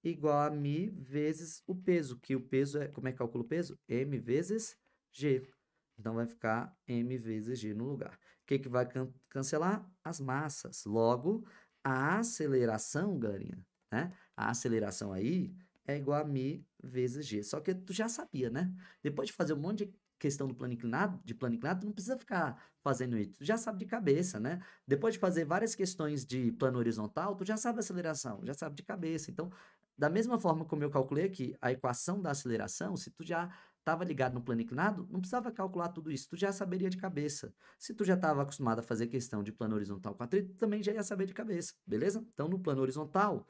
igual a μ vezes o peso, que o peso é, como é que calcula o peso? M vezes G. Então, vai ficar M vezes G no lugar. O que que vai cancelar? As massas. Logo, a aceleração, galerinha, né? A aceleração aí é igual a μ vezes G. Só que tu já sabia, né? Depois de fazer um monte de questão do plano inclinado, tu não precisa ficar fazendo isso. Tu já sabe de cabeça, né? Depois de fazer várias questões de plano horizontal, tu já sabe a aceleração, já sabe de cabeça. Então, da mesma forma como eu calculei aqui a equação da aceleração, se tu já estava ligado no plano inclinado, não precisava calcular tudo isso, tu já saberia de cabeça. Se tu já estava acostumado a fazer questão de plano horizontal com atrito, tu também já ia saber de cabeça, beleza? Então, no plano horizontal,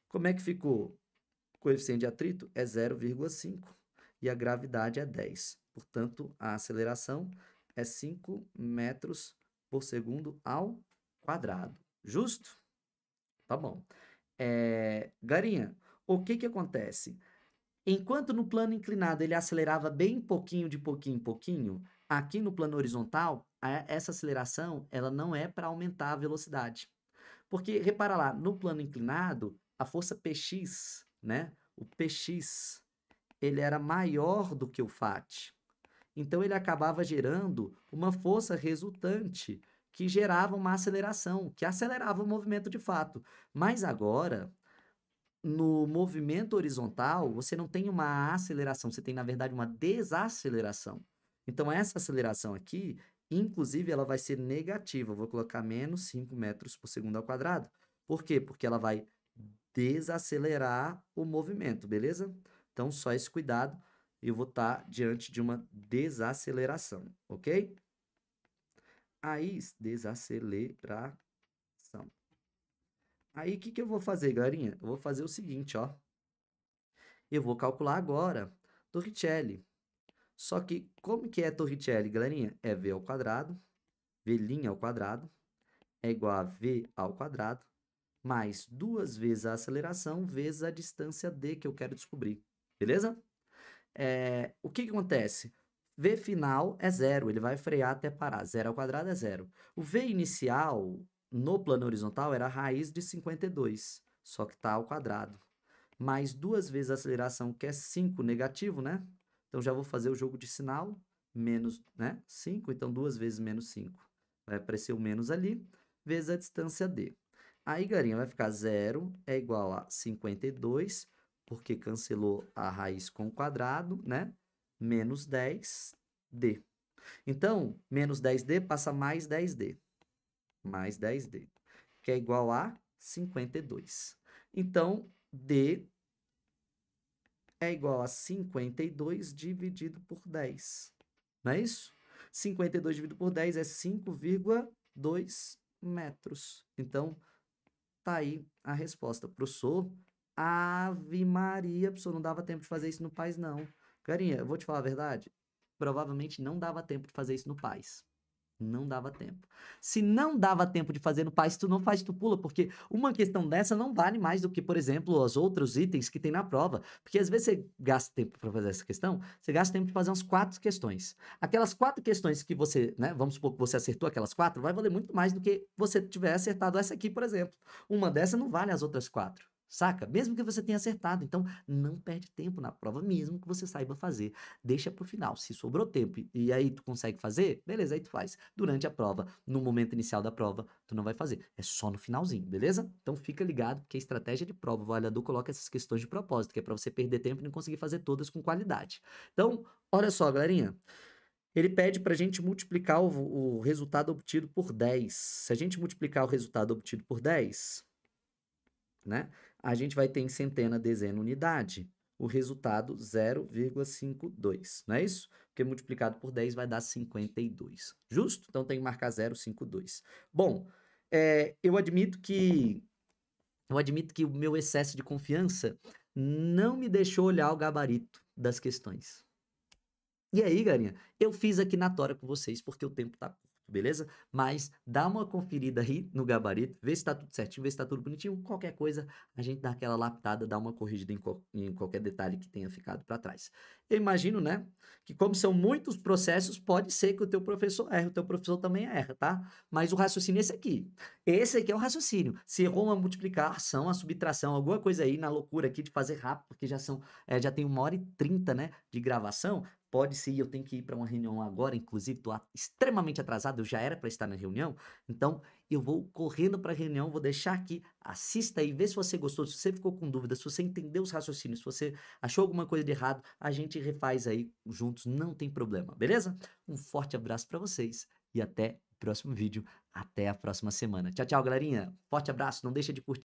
como é que ficou? O coeficiente de atrito é 0,5 e a gravidade é 10. Portanto, a aceleração é 5 metros por segundo ao quadrado. Justo? Tá bom. Garinha, o que que acontece? Enquanto no plano inclinado ele acelerava bem pouquinho, de pouquinho em pouquinho, aqui no plano horizontal, essa aceleração ela não é para aumentar a velocidade. Porque, repara lá, no plano inclinado, a força Px, né? O Px, ele era maior do que o Fat. Então, ele acabava gerando uma força resultante que gerava uma aceleração, que acelerava o movimento de fato. Mas agora, no movimento horizontal, você não tem uma aceleração, você tem, na verdade, uma desaceleração. Então, essa aceleração aqui, inclusive, ela vai ser negativa. Eu vou colocar menos 5 metros por segundo ao quadrado. Por quê? Porque ela vai desacelerar o movimento, beleza? Então, só esse cuidado, eu vou estar diante de uma desaceleração, ok? Aí, desaceleração. Aí, o que que eu vou fazer, galerinha? Eu vou fazer o seguinte, ó. Eu vou calcular agora Torricelli. Só que como que é Torricelli, galerinha? É v ao quadrado, v' ao quadrado, é igual a v ao quadrado, mais 2 vezes a aceleração, vezes a distância d que eu quero descobrir. Beleza? O que acontece? V final é zero, ele vai frear até parar. 0 ao quadrado é zero. O V inicial, no plano horizontal, era a raiz de 52, só que está ao quadrado. Mais 2 vezes a aceleração, que é 5 negativo, né? Então, já vou fazer o jogo de sinal, menos, né? 5, então 2 vezes menos 5. Vai aparecer o menos ali, vezes a distância d. Aí, galinha, vai ficar 0 é igual a 52, porque cancelou a raiz com o quadrado, né? Menos 10d. Então, menos 10d passa mais 10d. Mais 10d, que é igual a 52. Então, d é igual a 52 dividido por 10. Não é isso? 52 dividido por 10 é 5,2 metros. Então, tá aí a resposta. Professor, Ave Maria, professor, não dava tempo de fazer isso no PAS, não. Carinha, eu vou te falar a verdade? Provavelmente não dava tempo de fazer isso no PAS. Não dava tempo. Se não dava tempo de fazer no PAS, tu não faz, tu pula, porque uma questão dessa não vale mais do que, por exemplo, os outros itens que tem na prova. Porque às vezes você gasta tempo para fazer essa questão, você gasta tempo de fazer umas 4 questões. Aquelas 4 questões que você, né, vamos supor que você acertou aquelas 4, vai valer muito mais do que você tiver acertado essa aqui, por exemplo. Uma dessa não vale as outras 4. Saca? Mesmo que você tenha acertado. Então, não perde tempo na prova, mesmo que você saiba fazer. Deixa pro final. Se sobrou tempo e aí tu consegue fazer, beleza, aí tu faz. Durante a prova, no momento inicial da prova, tu não vai fazer. É só no finalzinho, beleza? Então fica ligado, porque a estratégia de prova, o avaliador coloca essas questões de propósito, que é para você perder tempo e não conseguir fazer todas com qualidade. Então, olha só, galerinha. Ele pede para a gente multiplicar o resultado obtido por 10. Se a gente multiplicar o resultado obtido por 10, né? A gente vai ter em centena, dezena, unidade, o resultado 0,52, não é isso? Porque multiplicado por 10 vai dar 52. Justo? Então tem que marcar 0,52. Bom, eu admito que o meu excesso de confiança não me deixou olhar o gabarito das questões. E aí, galinha, eu fiz aqui na tora com vocês, porque o tempo tá curto, beleza? Mas dá uma conferida aí no gabarito, vê se tá tudo certinho, vê se tá tudo bonitinho. Qualquer coisa, a gente dá aquela lapidada, dá uma corrigida em qualquer detalhe que tenha ficado para trás. Eu imagino, né, que como são muitos processos, pode ser que o teu professor erre, o teu professor também erra, tá? Mas o raciocínio é esse aqui. Esse aqui é o raciocínio. Se errou uma multiplicação, uma subtração, alguma coisa aí na loucura aqui de fazer rápido, porque já tem 1h30, né, de gravação, pode ser, eu tenho que ir para uma reunião agora, inclusive estou extremamente atrasado, eu já era para estar na reunião, então eu vou correndo para a reunião, vou deixar aqui, assista aí, vê se você gostou, se você ficou com dúvida, se você entendeu os raciocínios, se você achou alguma coisa de errado, a gente refaz aí juntos, não tem problema, beleza? Um forte abraço para vocês e até o próximo vídeo, até a próxima semana. Tchau, tchau, galerinha. Forte abraço, não deixa de curtir.